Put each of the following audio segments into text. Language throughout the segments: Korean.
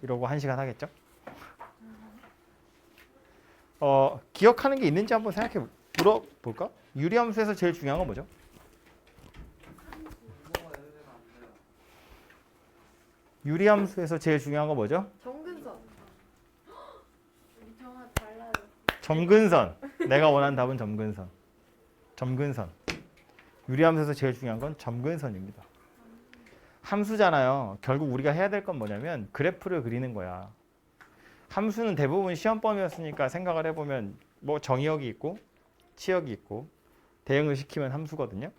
이러고 1시간 하겠죠? 기억하는 게 있는지 한번 생각해 물어볼까? 유리함수에서 제일 중요한 건 뭐죠? 유리함수에서 제일 중요한 건 뭐죠? 정근선. 우리 정말 달라요. 점근선. 내가 원하는 답은 점근선. 점근선. 유리함수에서 제일 중요한 건 점근선입니다. 함수잖아요. 결국 우리가 해야 될 건 뭐냐면 그래프를 그리는 거야. 함수는 대부분 시험범위였으니까 생각을 해보면 뭐 정의역이 있고 치역이 있고 대응을 시키면 함수거든요.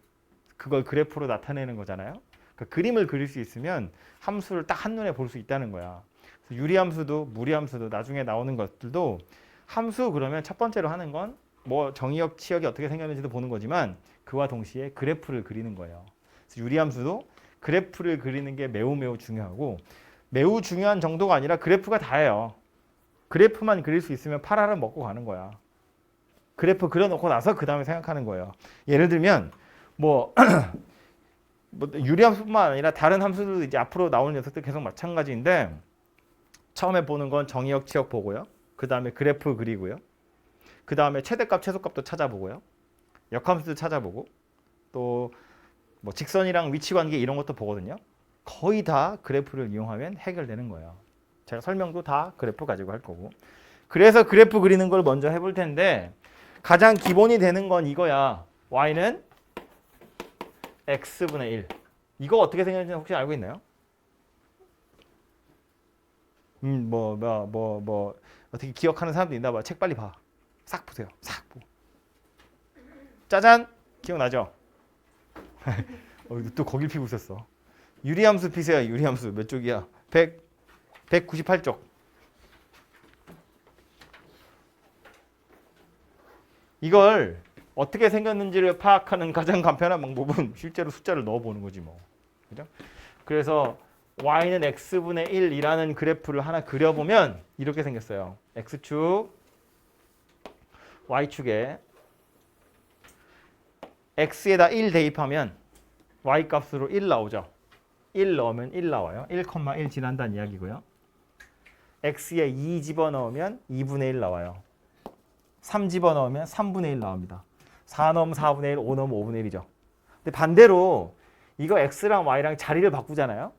그걸 그래프로 나타내는 거잖아요. 그러니까 그림을 그릴 수 있으면 함수를 딱 한눈에 볼 수 있다는 거야. 유리함수도 무리함수도 나중에 나오는 것들도 함수 그러면 첫 번째로 하는 건 뭐 정의역, 치역이 어떻게 생겼는지도 보는 거지만 그와 동시에 그래프를 그리는 거예요. 그래서 유리함수도 그래프를 그리는 게 매우 매우 중요하고 매우 중요한 정도가 아니라 그래프가 다예요. 그래프만 그릴 수 있으면 8알은 먹고 가는 거야. 그래프 그려놓고 나서 그 다음에 생각하는 거예요. 예를 들면 뭐 유리함수뿐만 아니라 다른 함수들도 이제 앞으로 나오는 녀석들 계속 마찬가지인데 처음에 보는 건 정의역, 치역 보고요. 그 다음에 그래프 그리고요. 그 다음에 최대값, 최소값도 찾아보고요. 역함수도 찾아보고 또 뭐 직선이랑 위치관계 이런 것도 보거든요. 거의 다 그래프를 이용하면 해결되는 거예요. 제가 설명도 다 그래프 가지고 할 거고. 그래서 그래프 그리는 걸 먼저 해볼 텐데 가장 기본이 되는 건 이거야. y는 x분의 1. 이거 어떻게 생겼는지 혹시 알고 있나요? 어떻게 기억하는 사람도 있나 봐. 책 빨리 봐. 싹 보세요. 싹 보고. 짜잔! 기억나죠? 또 거길 피고 있었어. 유리함수 피세요. 유리함수 몇 쪽이야? 198쪽. 이걸 어떻게 생겼는지를 파악하는 가장 간편한 방법은 실제로 숫자를 넣어보는 거지 뭐. 그죠? 그래서 y는 x분의 1이라는 그래프를 하나 그려보면 이렇게 생겼어요. x축, y축에 x에다 1 대입하면 y값으로 1 나오죠. 1 넣으면 1 나와요. 1,1 지난다는 이야기고요. x에 2 집어넣으면 2분의 1 나와요. 3 집어넣으면 3분의 1 나옵니다. 4 넣으면 4분의 1, 5 넣으면 5분의 1이죠. 근데 반대로 이거 x랑 y랑 자리를 바꾸잖아요.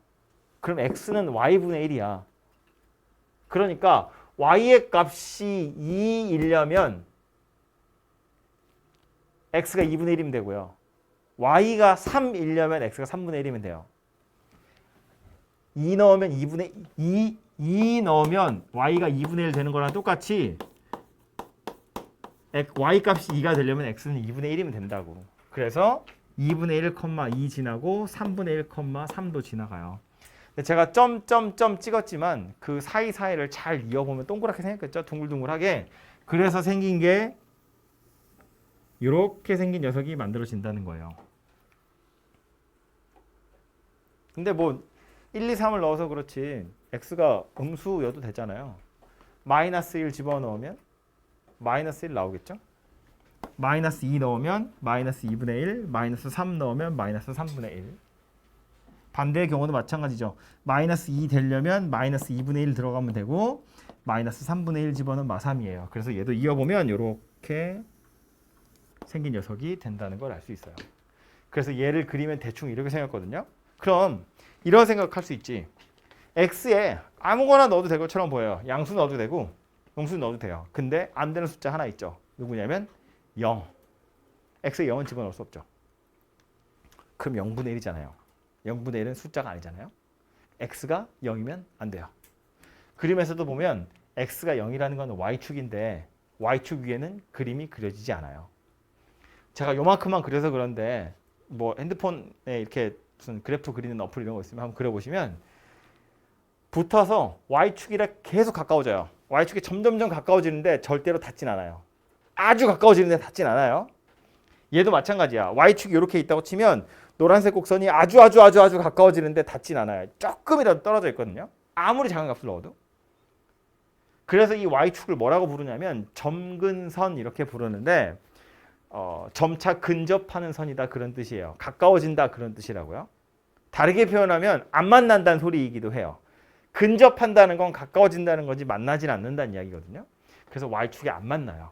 그럼 x는 y분의 1이야. 그러니까 y의 값이 2이려면 x가 2분의 1이면 되고요. y가 3이려면 x가 3분의 1이면 돼요. 2 넣으면 2 넣으면 y가 2분의 1 되는 거랑 똑같이 y 값이 2가 되려면 x는 2분의 1이면 된다고. 그래서 2분의 1,2 지나고 3분의 1,3도 지나가요. 제가 점점점 찍었지만 그 사이사이를 잘 이어보면 동그랗게 생겼겠죠? 둥글둥글하게. 그래서 생긴 게 이렇게 생긴 녀석이 만들어진다는 거예요. 근데 뭐 1, 2, 3을 넣어서 그렇지 x가 음수여도 되잖아요. 마이너스 1 집어넣으면 마이너스 1 나오겠죠? 마이너스 2 넣으면 마이너스 2분의 1, 마이너스 3 넣으면 마이너스 3분의 1. 반대의 경우도 마찬가지죠. 마이너스 2 되려면 마이너스 2분의 1 들어가면 되고 마이너스 3분의 1 집어넣으면 마3이에요. 그래서 얘도 이어보면 이렇게 생긴 녀석이 된다는 걸 알 수 있어요. 그래서 얘를 그리면 대충 이렇게 생겼거든요. 그럼 이런 생각할 수 있지. x에 아무거나 넣어도 될 것처럼 보여요. 양수 넣어도 되고 음수 넣어도 돼요. 근데 안 되는 숫자 하나 있죠. 누구냐면 0. x에 0은 집어넣을 수 없죠. 그럼 0분의 1이잖아요. 0분의 1은 숫자가 아니잖아요. x가 0이면 안 돼요. 그림에서도 보면 x가 0이라는 건 y축인데 y축 위에는 그림이 그려지지 않아요. 제가 요만큼만 그려서 그런데 뭐 핸드폰에 이렇게 무슨 그래프 그리는 어플 이런 거 있으면 한번 그려보시면 붙어서 y축이랑 계속 가까워져요. y축이 점점점 가까워지는데 절대로 닿진 않아요. 아주 가까워지는데 닿진 않아요. 얘도 마찬가지야. y축이 이렇게 있다고 치면 노란색 곡선이 아주 가까워지는데 닿진 않아요. 조금이라도 떨어져 있거든요. 아무리 작은 값을 넣어도. 그래서 이 y축을 뭐라고 부르냐면 점근선 이렇게 부르는데 점차 근접하는 선이다 그런 뜻이에요. 가까워진다 그런 뜻이라고요. 다르게 표현하면 안 만난다는 소리이기도 해요. 근접한다는 건 가까워진다는 거지 만나진 않는다는 이야기거든요. 그래서 y축이 안 만나요.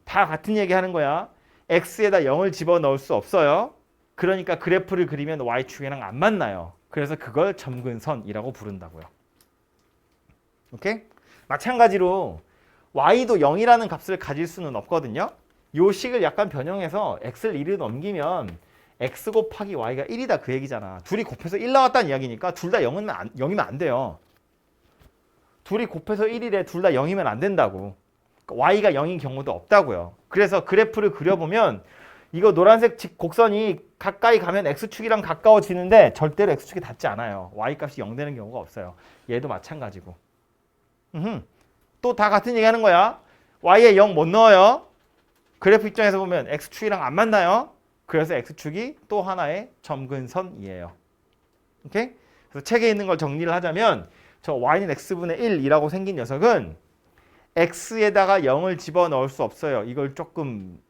다 같은 얘기 하는 거야. x에다 0을 집어넣을 수 없어요. 그러니까 그래프를 그리면 y축이랑 안 만나요. 그래서 그걸 점근선이라고 부른다고요. 오케이? 마찬가지로 y도 0이라는 값을 가질 수는 없거든요. 요 식을 약간 변형해서 x를 1을 넘기면 x 곱하기 y가 1이다 그 얘기잖아. 둘이 곱해서 1 나왔다는 이야기니까 둘 다 0이면 안 돼요. 둘이 곱해서 1이래 둘 다 0이면 안 된다고. y가 0인 경우도 없다고요. 그래서 그래프를 그려보면 이거 노란색 곡선이 가까이 가면 x축이랑 가까워지는데 절대로 x축이 닿지 않아요. y값이 0 되는 경우가 없어요. 얘도 마찬가지고. 또 다 같은 얘기 하는 거야. y에 0 못 넣어요. 그래프 입장에서 보면 x축이랑 안 만나요. 그래서 x축이 또 하나의 점근선이에요. 오케이? 그래서 책에 있는 걸 정리를 하자면 저 y는 x분의 1이라고 생긴 녀석은 x에다가 0을 집어넣을 수 없어요. 이걸 조금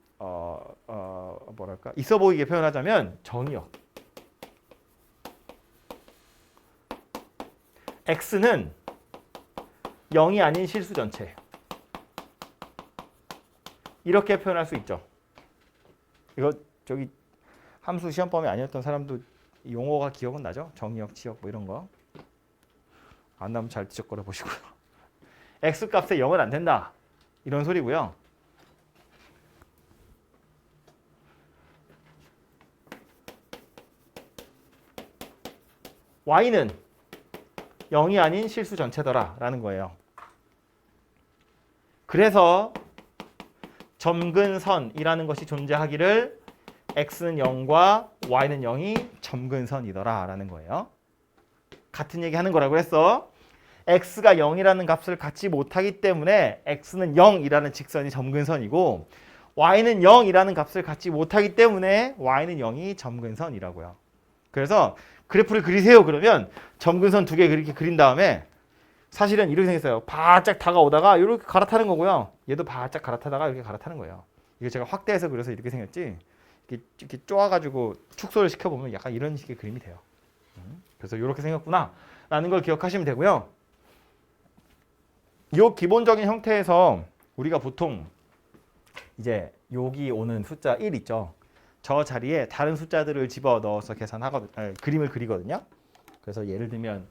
뭐랄까 있어 보이게 표현하자면 정의역. x는 0이 아닌 실수 전체. 이렇게 표현할 수 있죠. 이거 저기 함수 시험범위 아니었던 사람도 용어가 기억은 나죠? 정의역, 치역 뭐 이런 거. 안 나면 잘 지적거려 보시고요. x 값에 0은 안 된다. 이런 소리고요. y는 0이 아닌 실수 전체더라 라는 거예요. 그래서 점근선이라는 것이 존재하기를 x는 0과 y는 0이 점근선이더라 라는 거예요. 같은 얘기 하는 거라고 했어. x가 0이라는 값을 갖지 못하기 때문에 x는 0이라는 직선이 점근선이고 y는 0이라는 값을 갖지 못하기 때문에 y는 0이 점근선이라고요. 그래서 그래프를 그리세요 그러면 점근선 두 개 그렇게 그린 다음에 사실은 이렇게 생겼어요. 바짝 다가오다가 이렇게 갈아타는 거고요. 얘도 바짝 갈아타다가 이렇게 갈아타는 거예요. 이거 제가 확대해서 그려서 이렇게 생겼지. 이렇게 쪼아가지고 축소를 시켜보면 약간 이런 식의 그림이 돼요. 그래서 이렇게 생겼구나 라는 걸 기억하시면 되고요. 이 기본적인 형태에서 우리가 보통 이제 여기 오는 숫자 1 있죠. 저 자리에 다른 숫자들을 집어넣어서 그림을 그리거든요. 그래서 예를 들면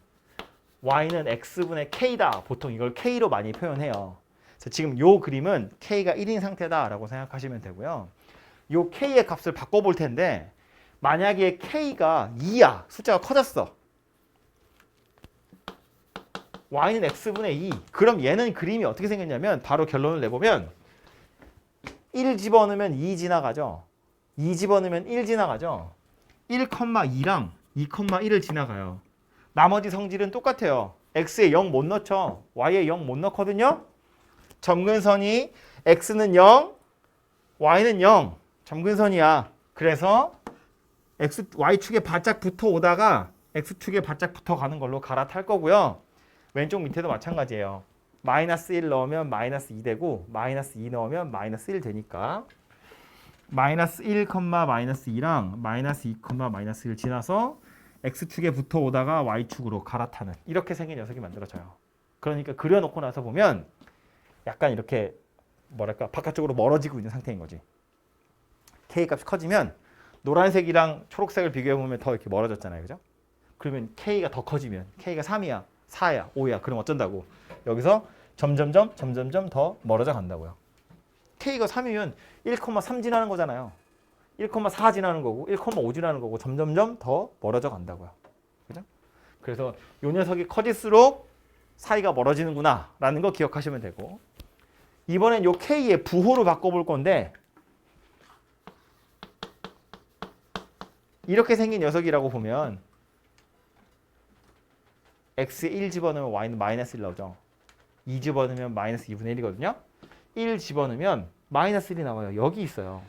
y는 x분의 k다. 보통 이걸 k로 많이 표현해요. 그래서 지금 이 그림은 k가 1인 상태다라고 생각하시면 되고요. 이 k의 값을 바꿔볼 텐데 만약에 k가 2야. 숫자가 커졌어. y는 x분의 2. 그럼 얘는 그림이 어떻게 생겼냐면 바로 결론을 내보면 1 집어넣으면 2 지나가죠. 2 집어넣으면 1 지나가죠. 1,2랑 2,1을 지나가요. 나머지 성질은 똑같아요. x에 0 못 넣죠. y에 0 못 넣거든요. 점근선이 x는 0, y는 0. 점근선이야. 그래서 y축에 바짝 붙어 오다가 x축에 바짝 붙어 가는 걸로 갈아탈 거고요. 왼쪽 밑에도 마찬가지예요. 마이너스 1 넣으면 마이너스 2 되고 마이너스 2 넣으면 마이너스 1 되니까 마이너스 1, 마이너스 2랑 마이너스 2, 마이너스 1 지나서 x축에 붙어 오다가 y축으로 갈아타는 이렇게 생긴 녀석이 만들어져요. 그러니까 그려놓고 나서 보면 약간 이렇게 뭐랄까 바깥쪽으로 멀어지고 있는 상태인 거지. k값이 커지면 노란색이랑 초록색을 비교해보면 더 이렇게 멀어졌잖아요. 그죠? 그러면 k가 더 커지면 k가 3이야, 4야, 5야. 그럼 어쩐다고? 여기서 점점점 더 멀어져 간다고요. k가 3이면 1,3 지나는 거잖아요. 1,4 지나는 거고 1,5 지나는 거고 점점점 더 멀어져 간다고요. 그죠? 그래서 이 녀석이 커질수록 사이가 멀어지는구나 라는 거 기억하시면 되고 이번엔 요 k의 부호로 바꿔볼 건데 이렇게 생긴 녀석이라고 보면 x에 1 집어넣으면 y는 마이너스 1 나오죠. 2 집어넣으면 마이너스 2분의 1이거든요. 1 집어넣으면 마이너스 1이 나와요. 여기 있어요.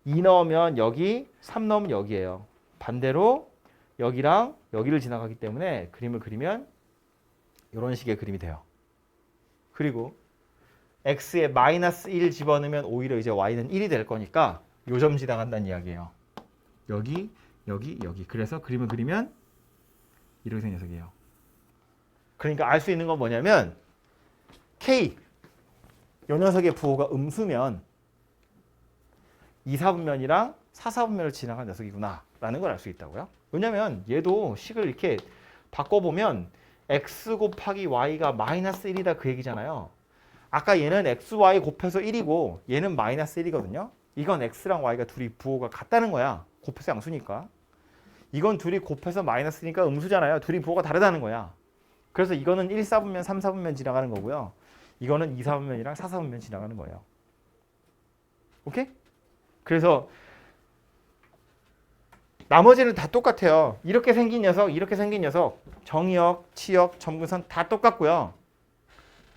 2 넣으면 여기, 3 넣으면 여기예요. 반대로 여기랑 여기를 지나가기 때문에 그림을 그리면 이런 식의 그림이 돼요. 그리고 x에 마이너스 1 집어넣으면 오히려 이제 y는 1이 될 거니까 요 점 지나간다는 이야기예요. 여기, 여기, 여기. 그래서 그림을 그리면 이렇게 생긴 녀석이에요. 그러니까 알 수 있는 건 뭐냐면 K 요 녀석의 부호가 음수면 2, 4분면이랑 4, 4분면을 지나간 녀석이구나 라는 걸 알 수 있다고요. 왜냐면 얘도 식을 이렇게 바꿔보면 x 곱하기 y가 마이너스 1이다 그 얘기잖아요. 아까 얘는 xy 곱해서 1이고 얘는 마이너스 1이거든요. 이건 x랑 y가 둘이 부호가 같다는 거야. 곱해서 양수니까. 이건 둘이 곱해서 마이너스니까 음수잖아요. 둘이 부호가 다르다는 거야. 그래서 이거는 1, 4분면, 3, 4분면 지나가는 거고요. 이거는 2, 4분면이랑 4, 4분면 지나가는 거예요. 오케이? 그래서 나머지는 다 똑같아요. 이렇게 생긴 녀석, 이렇게 생긴 녀석, 정의역, 치역, 점근선 다 똑같고요.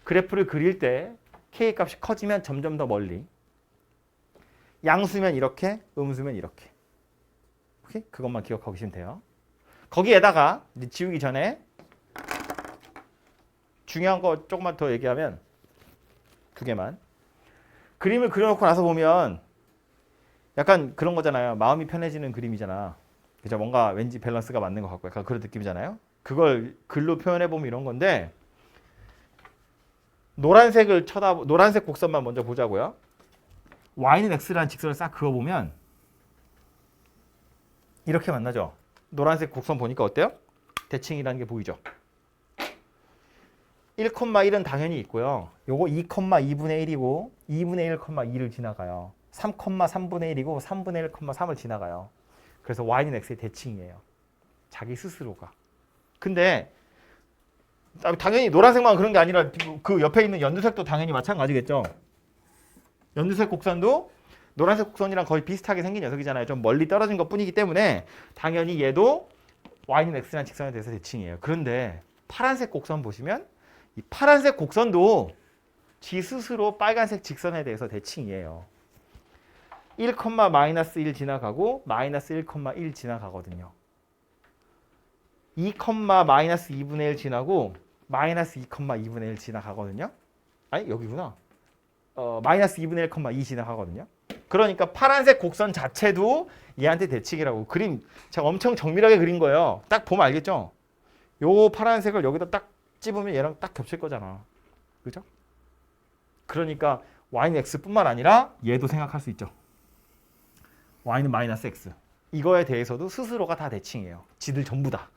그래프를 그릴 때 K 값이 커지면 점점 더 멀리. 양수면 이렇게, 음수면 이렇게. 오케이? 그것만 기억하고 계시면 돼요. 거기에다가 이제 지우기 전에 중요한 거 조금만 더 얘기하면 두 개만. 그림을 그려놓고 나서 보면 약간 그런 거잖아요. 마음이 편해지는 그림이잖아. 그죠? 뭔가 왠지 밸런스가 맞는 것 같고 약간 그런 느낌이잖아요. 그걸 글로 표현해 보면 이런 건데 노란색 곡선만 먼저 보자고요. y는 x라는 직선을 싹 그어보면 이렇게 만나죠. 노란색 곡선 보니까 어때요? 대칭이라는 게 보이죠? 1,1은 당연히 있고요. 요거 2,2분의 1이고 2분의 1,2를 지나가요. 3,3분의 1이고 3분의 1,3을 지나가요. 그래서 y는 x의 대칭이에요. 자기 스스로가. 근데 당연히 노란색만 그런 게 아니라 그 옆에 있는 연두색도 당연히 마찬가지겠죠. 연두색 곡선도 노란색 곡선이랑 거의 비슷하게 생긴 녀석이잖아요. 좀 멀리 떨어진 것 뿐이기 때문에 당연히 얘도 y는 x라는 직선에 대해서 대칭이에요. 그런데 파란색 곡선 보시면 이 파란색 곡선도 지 스스로 빨간색 직선에 대해서 대칭이에요. 1, 마이너스 1 지나가고 마이너스 1,1 지나가거든요. 2, 마이너스 2분의 1 지나고 마이너스 2,2분의 1 지나가거든요. 아니 여기구나. 마이너스 2분의 1,2 지나가거든요. 그러니까 파란색 곡선 자체도 얘한테 대칭이라고. 그림 제가 엄청 정밀하게 그린 거예요. 딱 보면 알겠죠? 요 파란색을 여기다 딱 찝으면 얘랑 딱 겹칠 거잖아. 그죠? 그러니까 y는 x뿐만 아니라 얘도 생각할 수 있죠. y는 마이너스 x. 이거에 대해서도 스스로가 다 대칭이에요. 지들 전부 다.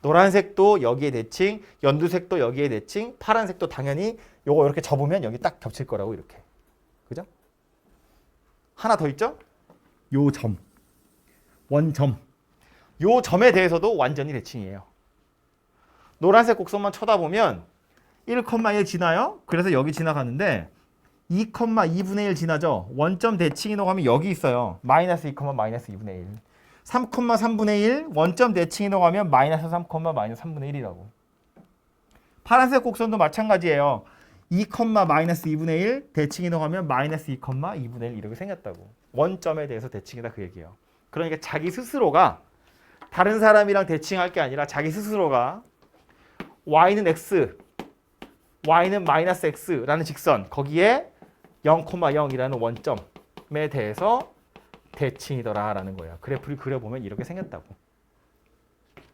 노란색도 여기에 대칭, 연두색도 여기에 대칭, 파란색도 당연히 요거 이렇게 접으면 여기 딱 겹칠 거라고 이렇게. 그죠? 하나 더 있죠? 요 점. 원점. 요 점에 대해서도 완전히 대칭이에요. 노란색 곡선만 쳐다보면 1,1 지나요? 그래서 여기 지나가는데 2,2분의 1 지나죠? 원점 대칭이 넘어가면 여기 있어요. 마이너스 2, 마이너스 2분의 1. 3,3분의 1 원점 대칭이 넘어가면 마이너스 3, 마이너스 3분의 1이라고. 파란색 곡선도 마찬가지예요. 2, 마이너스 2분의 1 대칭이 넘어가면 마이너스 2, 2분의 1 이렇게 생겼다고. 원점에 대해서 대칭이다 그 얘기예요. 그러니까 자기 스스로가 다른 사람이랑 대칭할 게 아니라 자기 스스로가 y는 x, y는 마이너스 x라는 직선 거기에 0,0이라는 원점에 대해서 대칭이더라라는 거예요. 그래프를 그려보면 이렇게 생겼다고.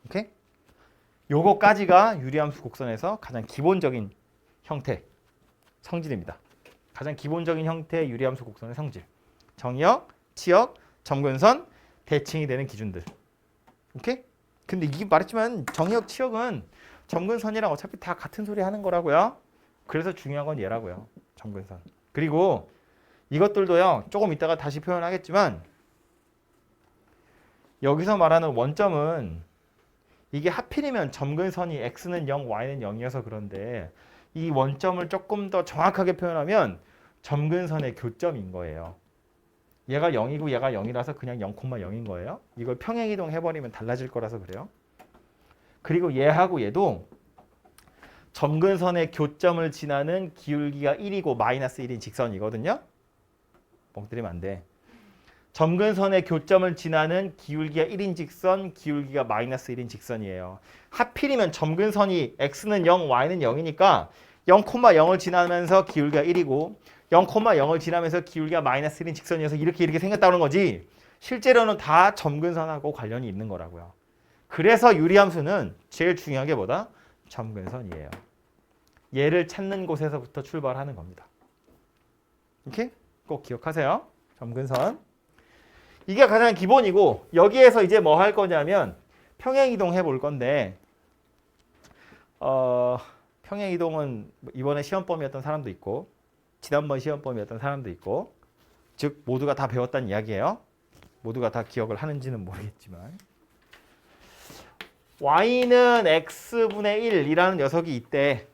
오케이? 요거까지가 유리함수 곡선에서 가장 기본적인 형태, 성질입니다. 가장 기본적인 형태의 유리함수 곡선의 성질. 정의역, 치역, 점근선, 대칭이 되는 기준들. 오케이? 근데 이게 말했지만 정의역, 치역은 점근선이랑 어차피 다 같은 소리 하는 거라고요. 그래서 중요한 건 얘라고요. 점근선. 그리고 이것들도요. 조금 이따가 다시 표현하겠지만 여기서 말하는 원점은 이게 하필이면 점근선이 x는 0, y는 0이어서 그런데 이 원점을 조금 더 정확하게 표현하면 점근선의 교점인 거예요. 얘가 0이고 얘가 0이라서 그냥 0,0인 거예요. 이걸 평행이동 해버리면 달라질 거라서 그래요. 그리고 얘하고 얘도 점근선의 교점을 지나는 기울기가 1이고 마이너스 1인 직선이거든요. 멍 때리면 안 돼. 점근선의 교점을 지나는 기울기가 1인 직선, 기울기가 마이너스 1인 직선이에요. 하필이면 점근선이 x는 0, y는 0이니까 0,0을 지나면서 기울기가 1이고 0,0을 지나면서 기울기가 마이너스 1인 직선이어서 이렇게 생겼다는 거지. 실제로는 다 점근선하고 관련이 있는 거라고요. 그래서 유리함수는 제일 중요한 게 뭐다? 점근선이에요. 얘를 찾는 곳에서부터 출발하는 겁니다. 이렇게 꼭 기억하세요. 점근선. 이게 가장 기본이고 여기에서 이제 뭐 할 거냐면 평행이동 해볼 건데 평행이동은 이번에 시험범위였던 사람도 있고 지난번 시험범위였던 사람도 있고 즉 모두가 다 배웠다는 이야기예요. 모두가 다 기억을 하는지는 모르겠지만 y는 x분의 1이라는 녀석이 있대.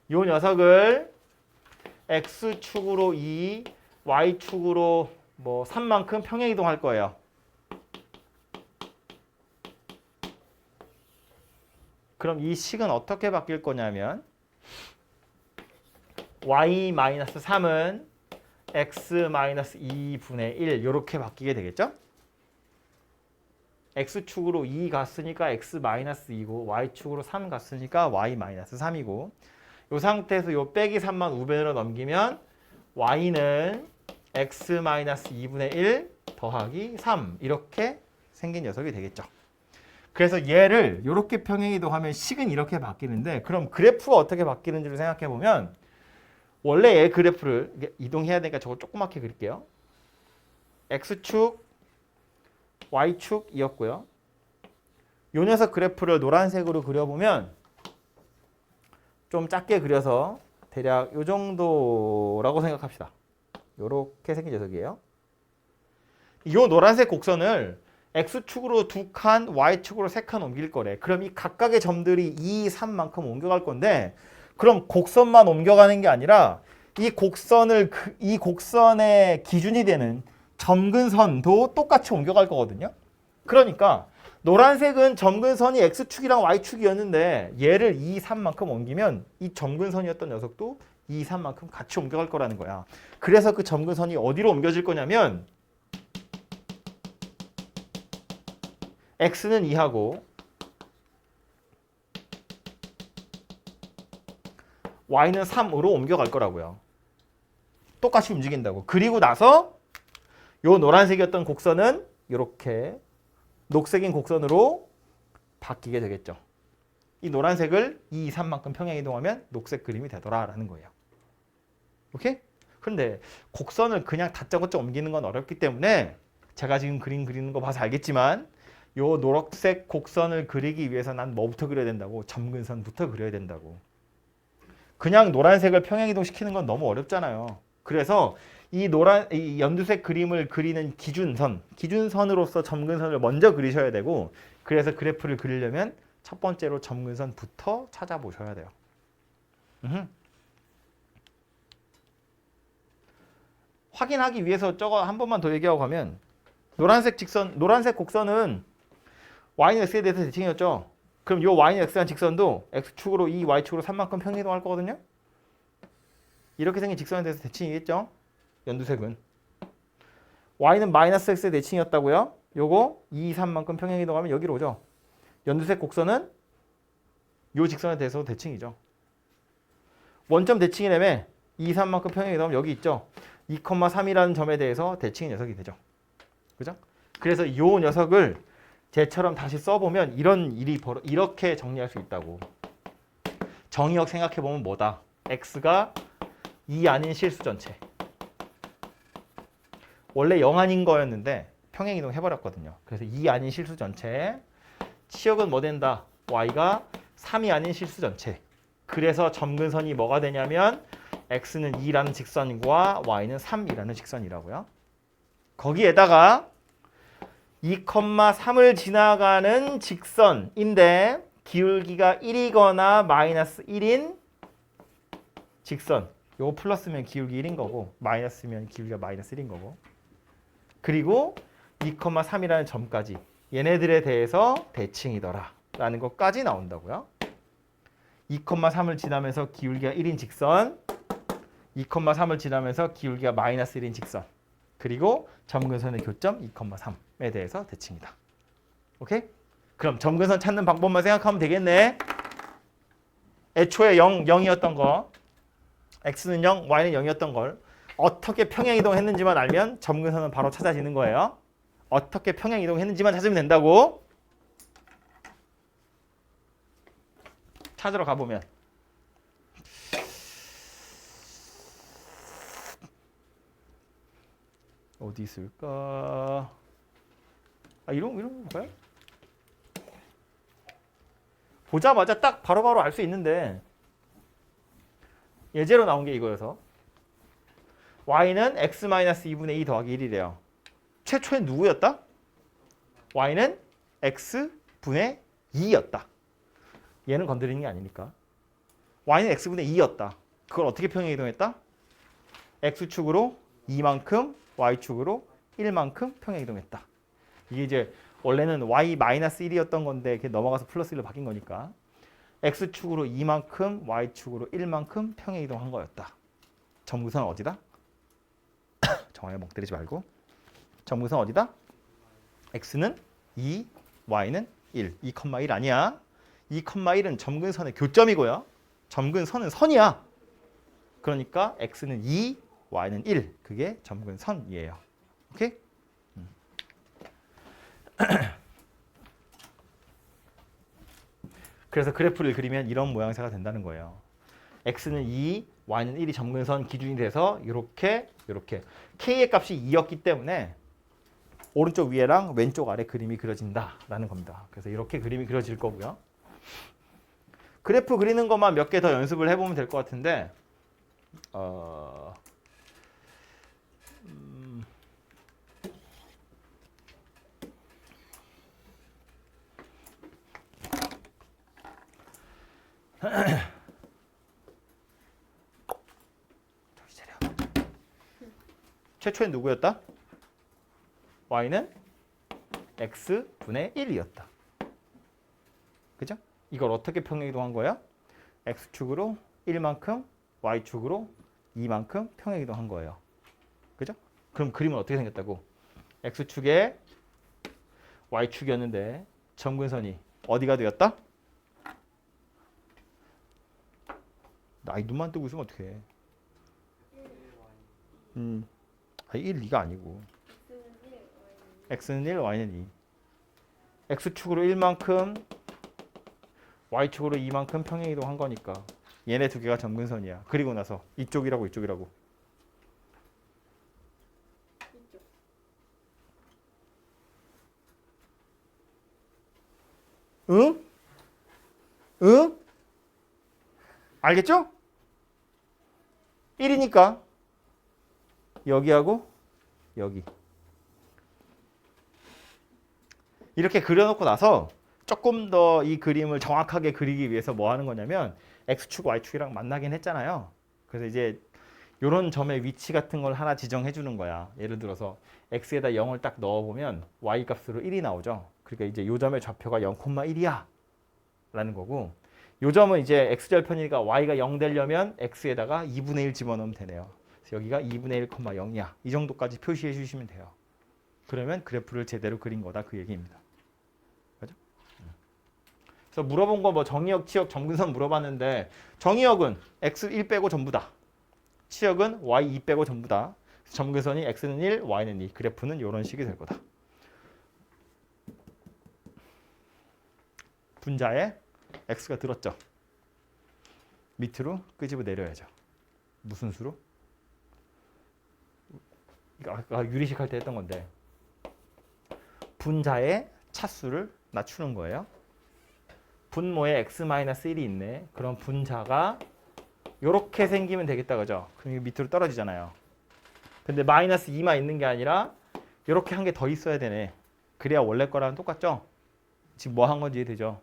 이 녀석을 x축으로 2, y축으로 뭐 3만큼 평행이동할 거예요. 그럼 이 식은 어떻게 바뀔 거냐면 y-3은 x-2분의 1 이렇게 바뀌게 되겠죠? x축으로 2 갔으니까 x-2고 y축으로 3 갔으니까 y-3이고 이 상태에서 요 빼기 3만 우변으로 넘기면 y는 x-2분의 1 더하기 3 이렇게 생긴 녀석이 되겠죠. 그래서 얘를 이렇게 평행이동하면 식은 이렇게 바뀌는데 그럼 그래프가 어떻게 바뀌는지를 생각해 보면 원래 얘 그래프를 이동해야 되니까 저거 조그맣게 그릴게요. x축, y축이었고요. 요 녀석 그래프를 노란색으로 그려보면 좀 작게 그려서 대략 요 정도라고 생각합시다. 요렇게 생긴 녀석이에요. 요 노란색 곡선을 x축으로 2칸, y축으로 3칸 옮길 거래. 그럼 이 각각의 점들이 2, 3만큼 옮겨갈 건데 그럼 곡선만 옮겨가는 게 아니라 이 곡선의 기준이 되는 점근선도 똑같이 옮겨갈 거거든요. 그러니까 노란색은 점근선이 x축이랑 y축이었는데 얘를 2, 3만큼 옮기면 이 점근선이었던 녀석도 2, 3만큼 같이 옮겨갈 거라는 거야. 그래서 그 점근선이 어디로 옮겨질 거냐면 x는 2하고 y는 3으로 옮겨갈 거라고요. 똑같이 움직인다고. 그리고 나서 요 노란색이었던 곡선은 이렇게 녹색인 곡선으로 바뀌게 되겠죠. 이 노란색을 2, 3만큼 평행이동하면 녹색 그림이 되더라라는 거예요. 오케이? 그런데 곡선을 그냥 다짜고짜 옮기는 건 어렵기 때문에 제가 지금 그림 그리는 거 봐서 알겠지만 요 노란색 곡선을 그리기 위해서 난 뭐부터 그려야 된다고? 점근선부터 그려야 된다고. 그냥 노란색을 평행이동 시키는 건 너무 어렵잖아요. 그래서 이 연두색 그림을 그리는 기준선으로서 점근선을 먼저 그리셔야 되고 그래서 그래프를 그리려면 첫 번째로 점근선부터 찾아보셔야 돼요. 확인하기 위해서 저거 한 번만 더 얘기하고 가면 노란색 곡선은 y는 x에 대해서 대칭이었죠. 그럼 요 y는 x라는 직선도 x축으로 2, y축으로 3만큼 평행이동할 거거든요. 이렇게 생긴 직선에 대해서 대칭이겠죠. 연두색은 y는 마이너스 x의 대칭이었다고요. 요거 2, 3만큼 평행이동하면 여기로 오죠. 연두색 곡선은 요 직선에 대해서 대칭이죠. 원점 대칭이라며 2, 3만큼 평행이동하면 여기 있죠. 2,3이라는 점에 대해서 대칭의 녀석이 되죠. 그죠? 그래서 요 녀석을 쟤처럼 다시 써보면 이런 일이 이렇게 정리할 수 있다고. 정의역 생각해보면 뭐다? x가 2 아닌 실수 전체. 원래 0 아닌 거였는데 평행이동 해버렸거든요. 그래서 2 아닌 실수 전체. 치역은 뭐 된다? y가 3이 아닌 실수 전체. 그래서 점근선이 뭐가 되냐면 x는 2라는 직선과 y는 3이라는 직선이라고요. 거기에다가 2,3을 지나가는 직선인데 기울기가 1이거나 마이너스 1인 직선. 요거 플러스면 기울기 1인 거고 마이너스면 기울기가 마이너스 1인 거고 그리고 2,3이라는 점까지 얘네들에 대해서 대칭이더라 라는 것까지 나온다고요. 2,3을 지나면서 기울기가 1인 직선 2,3을 지나면서 기울기가 마이너스 1인 직선 그리고 점근선의 교점 2,3에 대해서 대칭이다. 오케이? 그럼 점근선 찾는 방법만 생각하면 되겠네. 애초에 0이었던 거 x는 0, y는 0이었던 걸 어떻게 평행이동했는지만 알면 점근선은 바로 찾아지는 거예요. 어떻게 평행이동했는지만 찾으면 된다고. 찾으러 가보면 어디 있을까? 아, 이런 거 볼까요? 보자마자 딱 바로바로 알 수 있는데 예제로 나온 게 이거여서 y는 x-2분의 2 더하기 1이래요. 최초엔 누구였다? y는 x분의 2였다. 얘는 건드리는 게 아니니까. y는 x분의 2였다. 그걸 어떻게 평행 이동했다? x축으로 2만큼, y축으로 1만큼 평행 이동했다. 이게 이제 원래는 y-1이었던 건데 이렇게 넘어가서 플러스 1로 바뀐 거니까 x축으로 2만큼, y축으로 1만큼 평행 이동한 거였다. 점근선은 어디다? 정하에 멍 때리지 말고. 점근선 어디다? x는 2, y는 1. 2,1 아니야. 2,1은 점근선의 교점이고요. 점근선은 선이야. 그러니까 x는 2, y는 1. 그게 점근선이에요. 오케이? 그래서 그래프를 그리면 이런 모양새가 된다는 거예요. x는 2, y는 1이 점근선 기준이 돼서 이렇게 k의 값이 2였기 때문에 오른쪽 위에랑 왼쪽 아래 그림이 그려진다라는 겁니다. 그래서 이렇게 그림이 그려질 거고요. 그래프 그리는 것만 몇 개 더 연습을 해보면 될 것 같은데 최초엔 누구였다? y는 x분의 1이었다. 그죠? 이걸 어떻게 평행 이동한 거야? x축으로 1만큼, y축으로 2만큼 평행 이동한 거예요. 그죠? 그럼 그림은 어떻게 생겼다고? x축에 y축이었는데 점근선이 어디가 되었다? 나이 눈만 뜨고 있으면 어떡해. 1, 2가 아니고 x는 1, y는 2. x축으로 1만큼, y축으로 2만큼 평행 이동한 거니까 얘네 두 개가 점근선이야. 그리고 나서 이쪽이라고 이쪽이라고. 응? 응? 알겠죠? 1이니까 여기하고 여기. 이렇게 그려놓고 나서 조금 더 이 그림을 정확하게 그리기 위해서 뭐 하는 거냐면 x축, y축이랑 만나긴 했잖아요. 그래서 이제 이런 점의 위치 같은 걸 하나 지정해 주는 거야. 예를 들어서 x에다 0을 딱 넣어보면 y 값으로 1이 나오죠. 그러니까 이제 이 점의 좌표가 0,1이야 라는 거고, 이 점은 이제 x절편이니까 y가 0 되려면 x에다가 2분의 1 집어넣으면 되네요. 그래서 여기가 2분의 1,0이야. 이 정도까지 표시해 주시면 돼요. 그러면 그래프를 제대로 그린 거다 그 얘기입니다. 그죠? 그래서 물어본 거 뭐 정의역, 치역, 점근선 물어봤는데 정의역은 x1 빼고 전부다. 치역은 y2 빼고 전부다. 점근선이 x는 1, y는 2. 그래프는 이런 식이 될 거다. 분자에 x가 들었죠. 밑으로 끄집어 내려야죠. 무슨 수로? 이거 아까 유리식 할 때 했던 건데 분자의 차수를 낮추는 거예요. 분모에 x-1이 있네. 그럼 분자가 이렇게 생기면 되겠다, 그죠? 그럼 이게 밑으로 떨어지잖아요. 근데 마이너스 2만 있는 게 아니라 이렇게 한 개 더 있어야 되네. 그래야 원래 거랑 똑같죠? 지금 뭐 한 건지 이해되죠?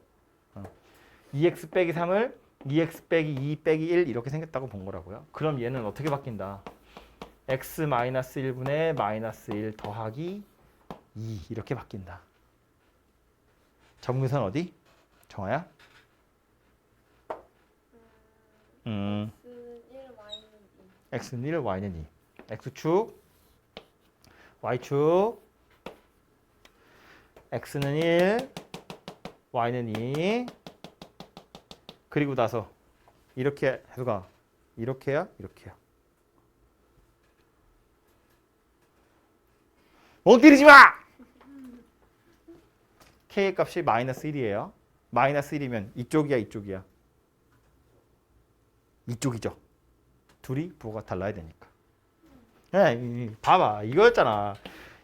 2x 빼기 3을 2x 빼기 2 빼기 1 이렇게 생겼다고 본 거라고요. 그럼 얘는 어떻게 바뀐다? x-1분의 마이너스 1 더하기 2 이렇게 바뀐다. 점근선 어디? 정아야? x는 1, y는 2. x축, y축, x는 1, y는 2. 그리고 나서 이렇게 해서 가. 이렇게야, 이렇게야. 멍 때리지 마! k의 값이 마이너스 1이에요. 마이너스 1이면 이쪽이야, 이쪽이야. 이쪽이죠. 둘이 부호가 달라야 되니까. 봐봐. 이거였잖아.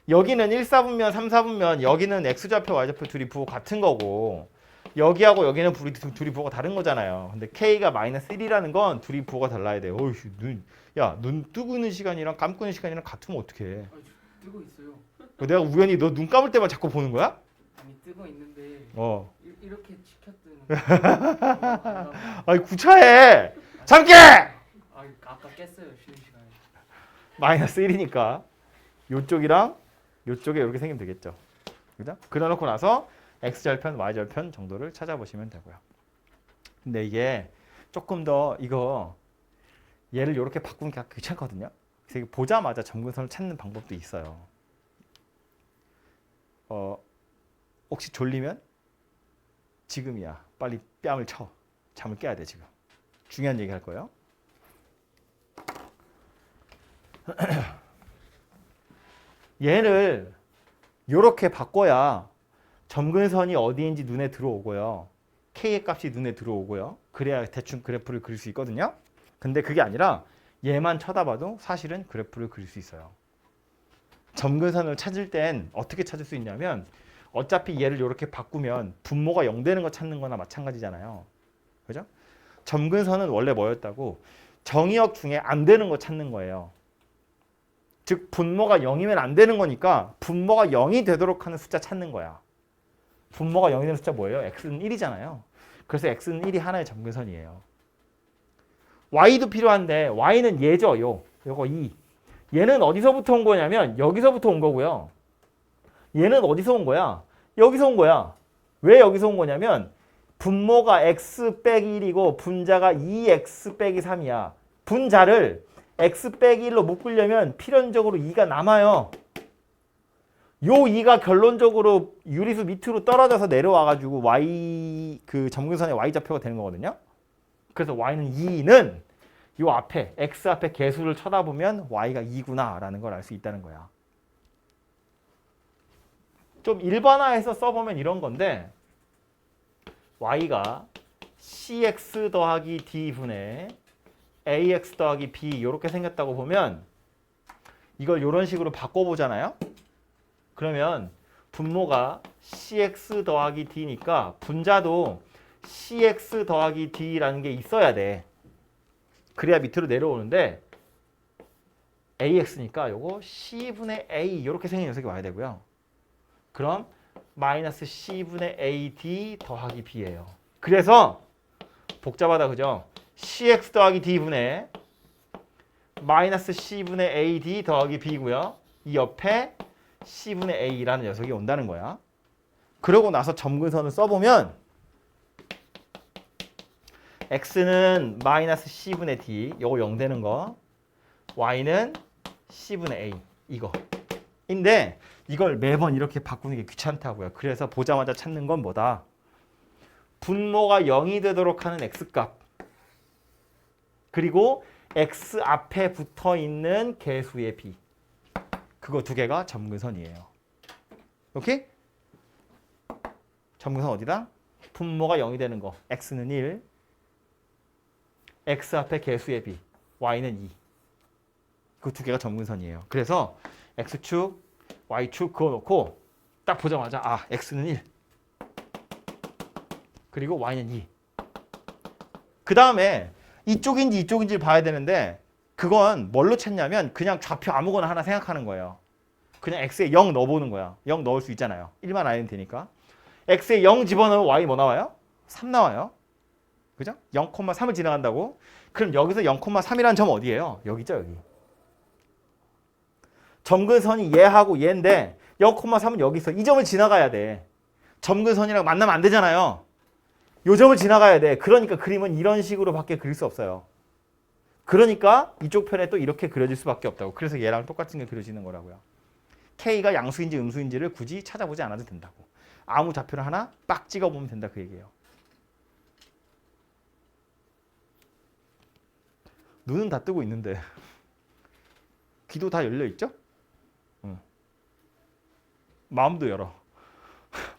여기는 1, 4분면, 3, 4분면 여기는 x좌표, y좌표 둘이 부호 같은 거고 여기하고 여기는 둘이 부호가 다른 거잖아요. 근데 k가 마이너스 1이라는 건 둘이 부호가 달라야 돼. 어이씨, 눈 뜨고 있는 시간이랑 감고 있는 시간이랑 같으면 어떡해. 뜨고 있어요. 내가 우연히 너 눈 감을 때만 자꾸 보는 거야? 아니 뜨고 있는데 이렇게 치켰던. 아니 구차해. 잠깨! 아까 깼어요 쉬는 시간에. 마이너스 1이니까 요쪽이랑 요쪽에 이렇게 생기면 되겠죠. 그죠? 그려놓고 나서 x절편, y절편 정도를 찾아보시면 되고요. 근데 이게 조금 더 이거 얘를 이렇게 바꾸는 게 귀찮거든요. 그래서 보자마자 점근선을 찾는 방법도 있어요. 혹시 졸리면 지금이야. 빨리 뺨을 쳐. 잠을 깨야 돼 지금. 중요한 얘기 할 거예요. 얘를 이렇게 바꿔야 점근선이 어디인지 눈에 들어오고요. K의 값이 눈에 들어오고요. 그래야 대충 그래프를 그릴 수 있거든요. 근데 그게 아니라 얘만 쳐다봐도 사실은 그래프를 그릴 수 있어요. 점근선을 찾을 땐 어떻게 찾을 수 있냐면 어차피 얘를 이렇게 바꾸면 분모가 0 되는 거 찾는 거나 마찬가지잖아요. 그죠? 점근선은 원래 뭐였다고? 정의역 중에 안 되는 거 찾는 거예요. 즉 분모가 0이면 안 되는 거니까 분모가 0이 되도록 하는 숫자 찾는 거야. 분모가 0이 되는 숫자 뭐예요? x는 1이잖아요. 그래서 x는 1이 하나의 점근선이에요. y도 필요한데 y는 얘죠. 요거 2. 얘는 어디서부터 온 거냐면 여기서부터 온 거고요. 얘는 어디서 온 거야? 여기서 온 거야. 왜 여기서 온 거냐면 분모가 x 빼기 1이고 분자가 2x 빼기 3이야. 분자를 x 빼기 1로 묶으려면 필연적으로 2가 남아요. 요 2가 결론적으로 유리수 밑으로 떨어져서 내려와가지고 y 그 점근선의 y좌표가 되는 거거든요. 그래서 y는 2는 요 앞에 x 앞에 개수를 쳐다보면 y가 2구나 라는 걸 알 수 있다는 거야. 좀 일반화해서 써보면 이런 건데 y가 cx 더하기 d분의 ax 더하기 b 이렇게 생겼다고 보면 이걸 이런 식으로 바꿔보잖아요. 그러면 분모가 cx 더하기 d니까 분자도 cx 더하기 d라는 게 있어야 돼. 그래야 밑으로 내려오는데 ax니까 요거 c분의 a 이렇게 생긴 녀석이 와야 되고요. 그럼 마이너스 c분의 ad 더하기 b예요. 그래서 복잡하다 그죠? cx 더하기 d분의 마이너스 c분의 ad 더하기 b고요. 이 옆에 c분의 a라는 녀석이 온다는 거야. 그러고 나서 점근선을 써보면 x는 마이너스 c분의 d 요거 0 되는 거 y는 c분의 a 이거인데 이걸 매번 이렇게 바꾸는 게 귀찮다고요. 그래서 보자마자 찾는 건 뭐다? 분모가 0이 되도록 하는 x값 그리고 x 앞에 붙어있는 개수의 b 그거 두 개가 점근선이에요. 오케이? 점근선 어디다? 분모가 0이 되는 거 x는 1 x 앞에 개수의 b y는 2 그 두 개가 점근선이에요. 그래서 x축 y축 그어놓고 딱 보자마자 아 x는 1 그리고 y는 2 그 다음에 이쪽인지 이쪽인지를 봐야 되는데 그건 뭘로 찾냐면 그냥 좌표 아무거나 하나 생각하는 거예요. 그냥 x에 0 넣어보는 거야. 0 넣을 수 있잖아요. 1만 아니면 되니까 x에 0 집어넣으면 y 뭐 나와요? 3 나와요. 그죠? 0,3을 지나간다고? 그럼 여기서 0,3이라는 점 어디예요? 여기죠 여기. 점근선이 얘하고 얘인데 0,3은 여기 있어. 이 점을 지나가야 돼. 점근선이랑 만나면 안 되잖아요. 요 점을 지나가야 돼. 그러니까 그림은 이런 식으로 밖에 그릴 수 없어요. 그러니까 이쪽 편에 또 이렇게 그려질 수밖에 없다고. 그래서 얘랑 똑같은 게 그려지는 거라고요. K가 양수인지 음수인지를 굳이 찾아보지 않아도 된다고. 아무 좌표를 하나 빡 찍어보면 된다 그 얘기예요. 눈은 다 뜨고 있는데 귀도 다 열려 있죠? 응. 마음도 열어.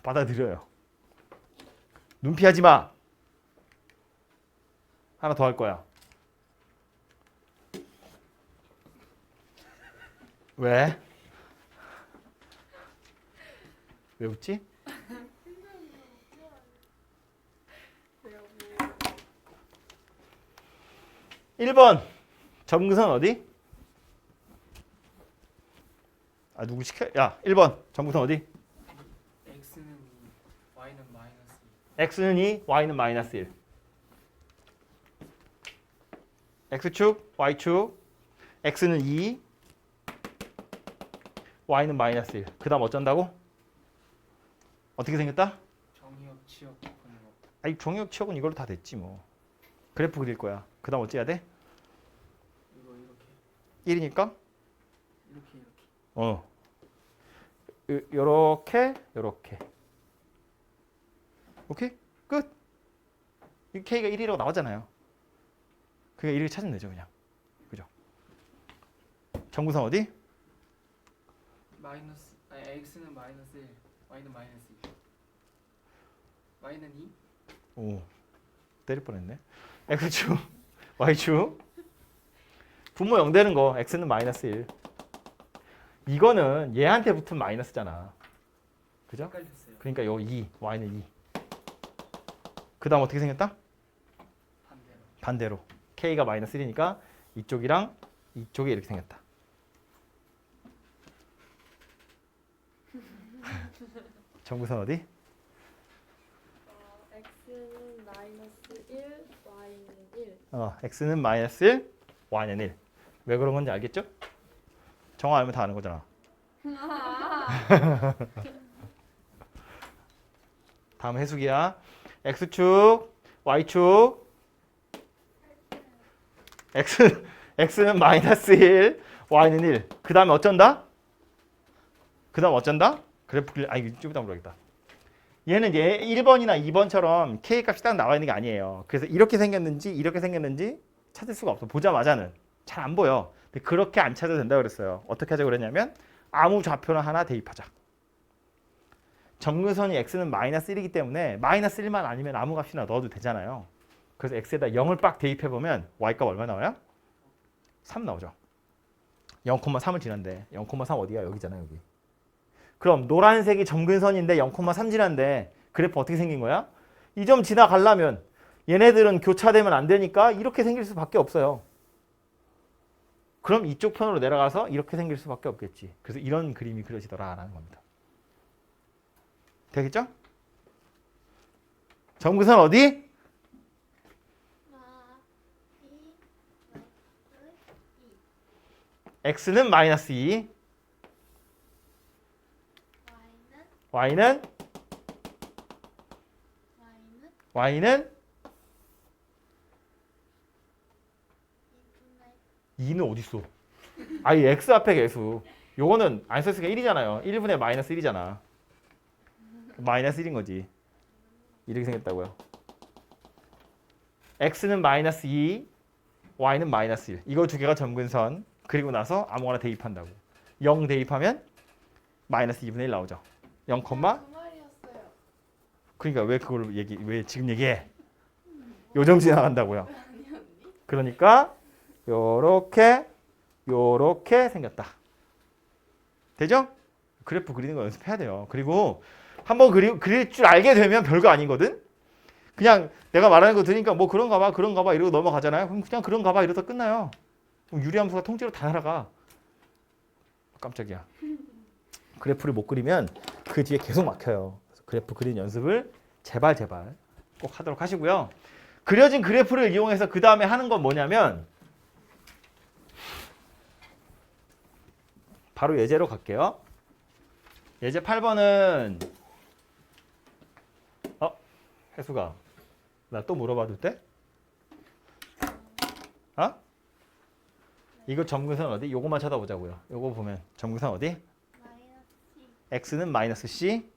받아들여요. 눈 피하지 마. 하나 더 할 거야. 왜? 왜 웃지? 왜요? 1번 점근선 어디? 아 누구 시켜? 야 1번 점근선 어디? x는 2, y는 마이너스 x는 2, y는 마이너스 1. x축, y축. x는 2, y는 마이너스 1. 그 다음 어쩐다고? 어떻게 생겼다? 정의역, 치역, 분모. 아니 종역 치역은 이걸로 다 됐지 뭐. 그래프 그릴 거야. 그 다음 어찌 해야 돼? 이거 이렇게 1이니까? 이렇게 어. 요렇게 요렇게. 오케이? 끝. 이 k가 1이라고 나왔잖아요. 그게 1을 찾으면 되죠 그냥. 그죠? 정구선 어디? 마이너스 아니 x는 마이너스 1, y는 마이너스 2. y는 2? 오. 때릴 뻔했네. x축, y축. 분모 0 되는 거 x는 마이너스 1. 이거는 얘한테 붙은 마이너스잖아. 그죠? 헷갈렸어요. 그러니까 요 2, y는 2. 그 다음 어떻게 생겼다? 반대로. 반대로. k가 마이너스 1이니까 이쪽이랑 이쪽이 이렇게 생겼다. 정구선 어디? x는 마이너스 1, y는 1. x는 마이너스 1, y는 1. 왜 그런 건지 알겠죠? 정화 알면 다 아는 거잖아. 다음 해수기야. x축, y축. x는 마이너스 1, y는 1. 그 다음에 어쩐다? 그 다음 어쩐다? 그래프 이거 좀 이따 물어야겠다. 얘는 얘 1번이나 2번처럼 k 값이 딱 나와 있는 게 아니에요. 그래서 이렇게 생겼는지 찾을 수가 없어. 보자마자는 잘 안 보여. 근데 그렇게 안 찾아도 된다고 그랬어요. 어떻게 하자고 그랬냐면 아무 좌표나 하나 대입하자. 정근선이 x는 마이너스 1이기 때문에 마이너스 1만 아니면 아무 값이나 넣어도 되잖아요. 그래서 x에다 0을 빡 대입해보면 y값 얼마 나와요? 3 나오죠. 0,3을 지난데 0,3 어디야? 여기잖아 여기. 그럼 노란색이 점근선인데 0,3 지난데 그래프 어떻게 생긴 거야? 이 점 지나가려면 얘네들은 교차되면 안 되니까 이렇게 생길 수밖에 없어요. 그럼 이쪽 편으로 내려가서 이렇게 생길 수밖에 없겠지. 그래서 이런 그림이 그려지더라라는 겁니다. 되겠죠? 점근선 어디? x는 마이너스 2, y는 y는 2는 어디 있어? 아이 x 앞에 개수. 요거는 안 썼으니까 1이잖아요. 1분의 마이너스 1이잖아. 마이너스 1인 거지. 이렇게 생겼다고요. x는 마이너스 2, y는 마이너스 1. 이거 두 개가 점근선. 그리고 나서 아무거나 대입한다고. 0 대입하면 마이너스 2분의 1 나오죠. 0, 그 말이었어요. 그러니까 왜 지금 얘기해? 요점 지나간다고요. 그러니까 요렇게 생겼다. 되죠? 그래프 그리는 거 연습해야 돼요. 그리고 한번 그릴 줄 알게 되면 별거 아니거든. 그냥 내가 말하는 거 들으니까 뭐 그런가 봐 이러고 넘어가잖아요. 그럼 그냥 그런가 봐 이러다 끝나요. 유리함수가 통째로 다 날아가. 깜짝이야. 그래프를 못 그리면 그 뒤에 계속 막혀요. 그래서 그래프 그리는 연습을 제발 꼭 하도록 하시고요. 그려진 그래프를 이용해서 그 다음에 하는 건 뭐냐면 바로 예제로 갈게요. 예제 8번은 혜수가 나 또 물어봐도 돼? 이거 점근선 어디? 요거만 쳐다보자고요. 요거 보면 점근선 어디? x는 마이너스 c,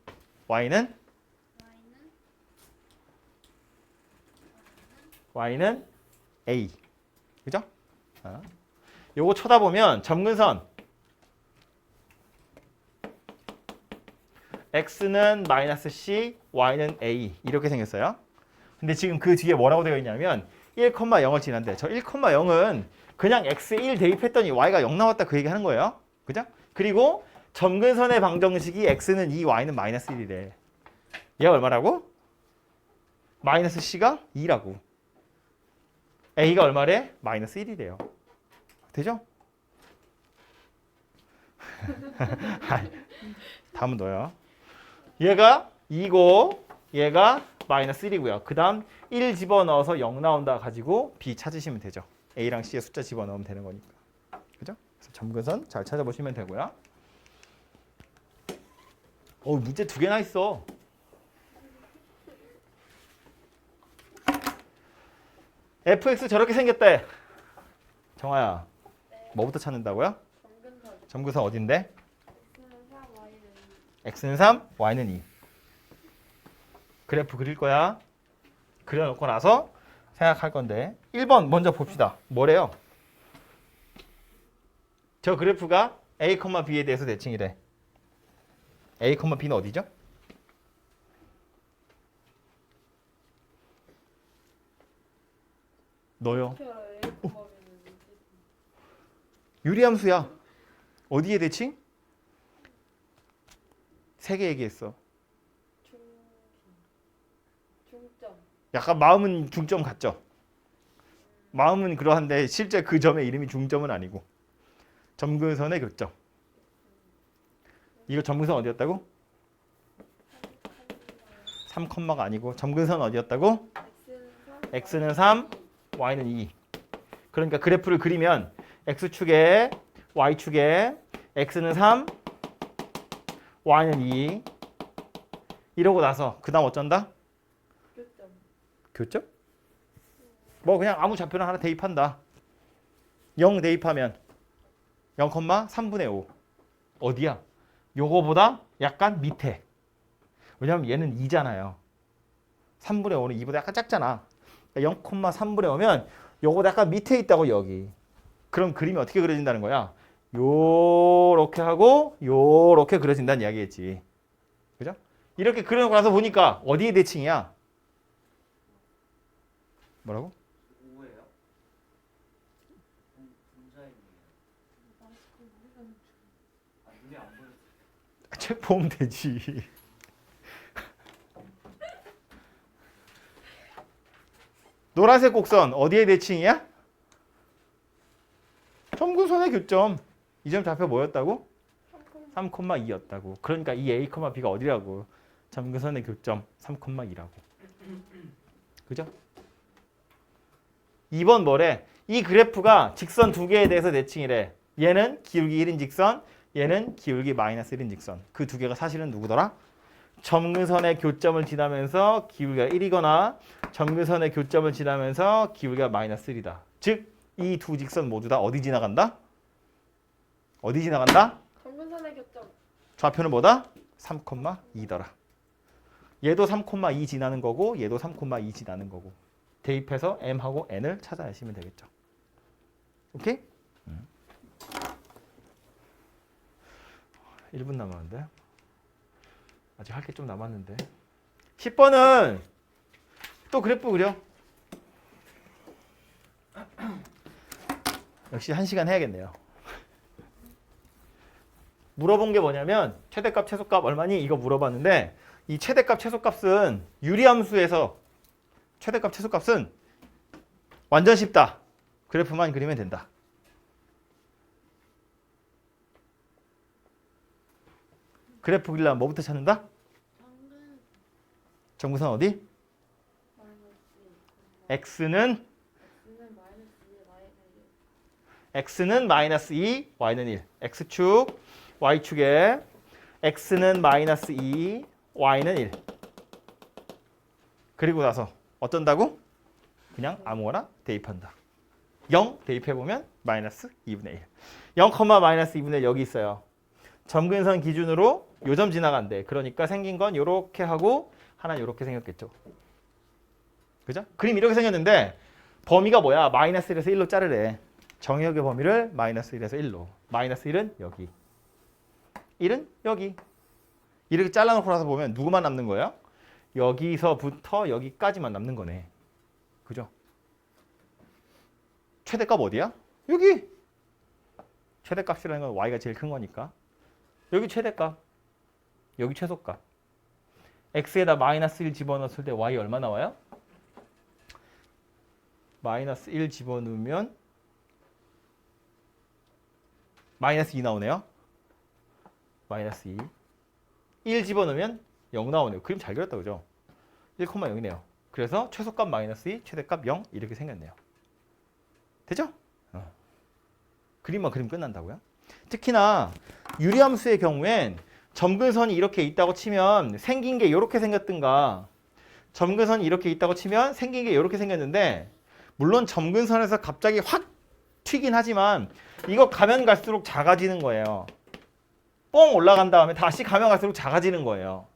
y는 a. 그죠? 요거 쳐다보면 점근선 x는 마이너스 c, y는 a 이렇게 생겼어요. 근데 지금 그 뒤에 뭐라고 되어 있냐면 1,0을 지난데 저 1,0은 그냥 x1 대입했더니 y가 0 나왔다 그 얘기 하는 거예요. 그죠? 그리고 점근선의 방정식이 x는 2, y는 마이너스 1이래. 얘가 얼마라고? 마이너스 c가 2라고. a가 얼마래? 마이너스 1이래요. 되죠? 다음은 너야. 얘가 2고 얘가 마이너스 1이고요. 그 다음 1 집어넣어서 0 나온다 가지고 b 찾으시면 되죠. a랑 c의 숫자 집어넣으면 되는 거니까. 그죠? 그래서 점근선 잘 찾아보시면 되고요. 문제 2개나 있어. fx 저렇게 생겼대. 정아야, 뭐부터 찾는다고요? 점근선. 점근선 어딘데? x는 3, y는 2. x는 3, y는 2. 그래프 그릴 거야. 그려놓고 나서 생각할 건데 1번 먼저 봅시다. 뭐래요? 저 그래프가 a, b에 대해서 대칭이래. a, b는 어디죠? 너요. 유리함수야. 어디에 대칭? 세 개 얘기했어. 중점. 약간 마음은 중점 같죠? 마음은 그러한데 실제 그 점의 이름이 중점은 아니고 점근선의 교점. 이거 점근선 어디였다고? 3컴마가 아니고 점근선 어디였다고? x는 3, y는 2. 그러니까 그래프를 그리면 x축에 y축에 x는 3, y는 2 이러고 나서 그 다음 어쩐다? 교점. 교점? 뭐 그냥 아무 좌표를 하나 대입한다. 0 대입하면 0,3분의 5. 어디야? 요거보다 약간 밑에. 왜냐면 얘는 2잖아요. 3분의 5는 2보다 약간 작잖아. 그러니까 0,3분의 5면 요거보다 약간 밑에 있다고 여기. 그럼 그림이 어떻게 그려진다는 거야? 요렇게 하고 요렇게 그려진다는 이야기겠지. 그죠? 이렇게 그려놓고 나서 보니까 어디에 대칭이야? 뭐라고? 5예요? 분자임이에요. 눈에 안 보였어요. 책 보면 되지. 노란색 곡선 어디에 대칭이야? 점근선의 교점. 이 점 좌표 뭐였다고? 3,2였다고. 그러니까 이 a, b가 어디라고? 점근선의 교점 3,2라고. 그죠? 2번 뭐래? 이 그래프가 직선 두 개에 대해서 대칭이래. 얘는 기울기 1인 직선, 얘는 기울기 마이너스 1인 직선. 그 두 개가 사실은 누구더라? 점근선의 교점을 지나면서 기울기가 1이거나 점근선의 교점을 지나면서 기울기가 마이너스 1이다. 즉, 이 두 직선 모두 다 어디 지나간다? 어디 지나간다? 점근선의 교점. 좌표는 뭐다? 3,2더라. 얘도 3,2 지나는 거고 얘도 3,2 지나는 거고. 대입해서 m하고 n을 찾아내시면 되겠죠. 오케이? 1분 남았는데. 아직 할 게 좀 남았는데. 10번은 또 그래프 그려. 역시 1시간 해야겠네요. 물어본 게 뭐냐면 최대값 최소값 얼마니? 이거 물어봤는데 이 최대값 최소값은 유리함수에서 최대값 최소값은 완전 쉽다. 그래프만 그리면 된다. 그래프 그리려면 뭐부터 찾는다? 점근선 어디? x는 마이너스 2, y는 1. x축, y축에 x는 마이너스 2, y는 1. 그리고 나서 어쩐다고? 그냥 아무거나 대입한다. 0 대입해보면 마이너스 2분의 1. 0, 마이너스 2분의 1 여기 있어요. 점근선 기준으로 요 점 지나간대. 그러니까 생긴 건 요렇게 하고 하나는 요렇게 생겼겠죠. 그죠? 그림 이렇게 생겼는데 범위가 뭐야? 마이너스 1에서 1로 자르래. 정의역의 범위를 마이너스 1에서 1로. 마이너스 1은 여기. 1은 여기. 이렇게 잘라놓고 나서 보면 누구만 남는 거예요? 여기서부터 여기까지만 남는 거네. 그죠? 최대값 어디야? 여기. 최대값이라는 건 y가 제일 큰 거니까 여기 최대값, 여기 최소값. x에다 마이너스 1 집어넣었을 때 y 얼마 나와요? 마이너스 1 집어넣으면 마이너스 2 나오네요. 마이너스 2. 1 집어넣으면 0 나오네요. 그림 잘 그렸다, 그죠? 1,0이네요. 그래서 최소값 마이너스 2, 최대값 0 이렇게 생겼네요. 되죠? 그림만 그리면 끝난다고요? 특히나 유리함수의 경우엔 점근선이 이렇게 있다고 치면 생긴 게 이렇게 생겼든가, 점근선이 이렇게 있다고 치면 생긴 게 이렇게 생겼는데, 물론 점근선에서 갑자기 확 튀긴 하지만 이거 가면 갈수록 작아지는 거예요. 뻥 올라간 다음에 다시 가면 갈수록 작아지는 거예요.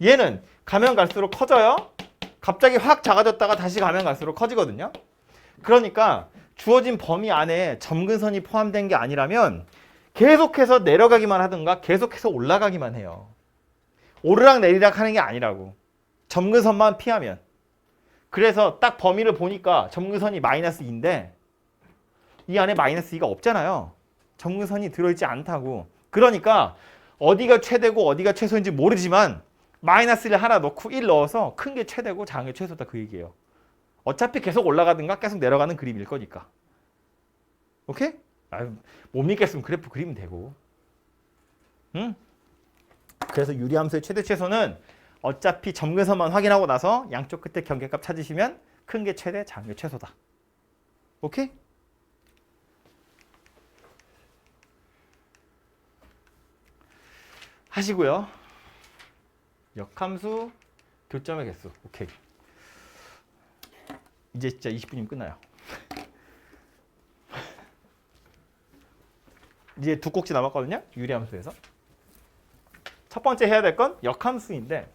얘는 가면 갈수록 커져요. 갑자기 확 작아졌다가 다시 가면 갈수록 커지거든요. 그러니까 주어진 범위 안에 점근선이 포함된 게 아니라면 계속해서 내려가기만 하든가 계속해서 올라가기만 해요. 오르락 내리락 하는 게 아니라고. 점근선만 피하면. 그래서 딱 범위를 보니까 점근선이 마이너스 2인데 이 안에 마이너스 2가 없잖아요. 점근선이 들어있지 않다고. 그러니까 어디가 최대고 어디가 최소인지 모르지만 마이너스 1 하나 넣고 1 넣어서 큰 게 최대고 작은 게 최소다, 그 얘기예요. 어차피 계속 올라가든가 계속 내려가는 그림일 거니까. 오케이? 못 믿겠으면 그래프 그리면 되고. 응? 그래서 유리함수의 최대 최소는 어차피 점근선만 확인하고 나서 양쪽 끝에 경계값 찾으시면 큰 게 최대, 작은 게 최소다. 오케이? 하시고요. 역함수, 교점의 개수. 오케이. 이제 진짜 20분이면 끝나요. 이제 두 꼭지 남았거든요. 유리함수에서. 첫 번째 해야 될 건 역함수인데,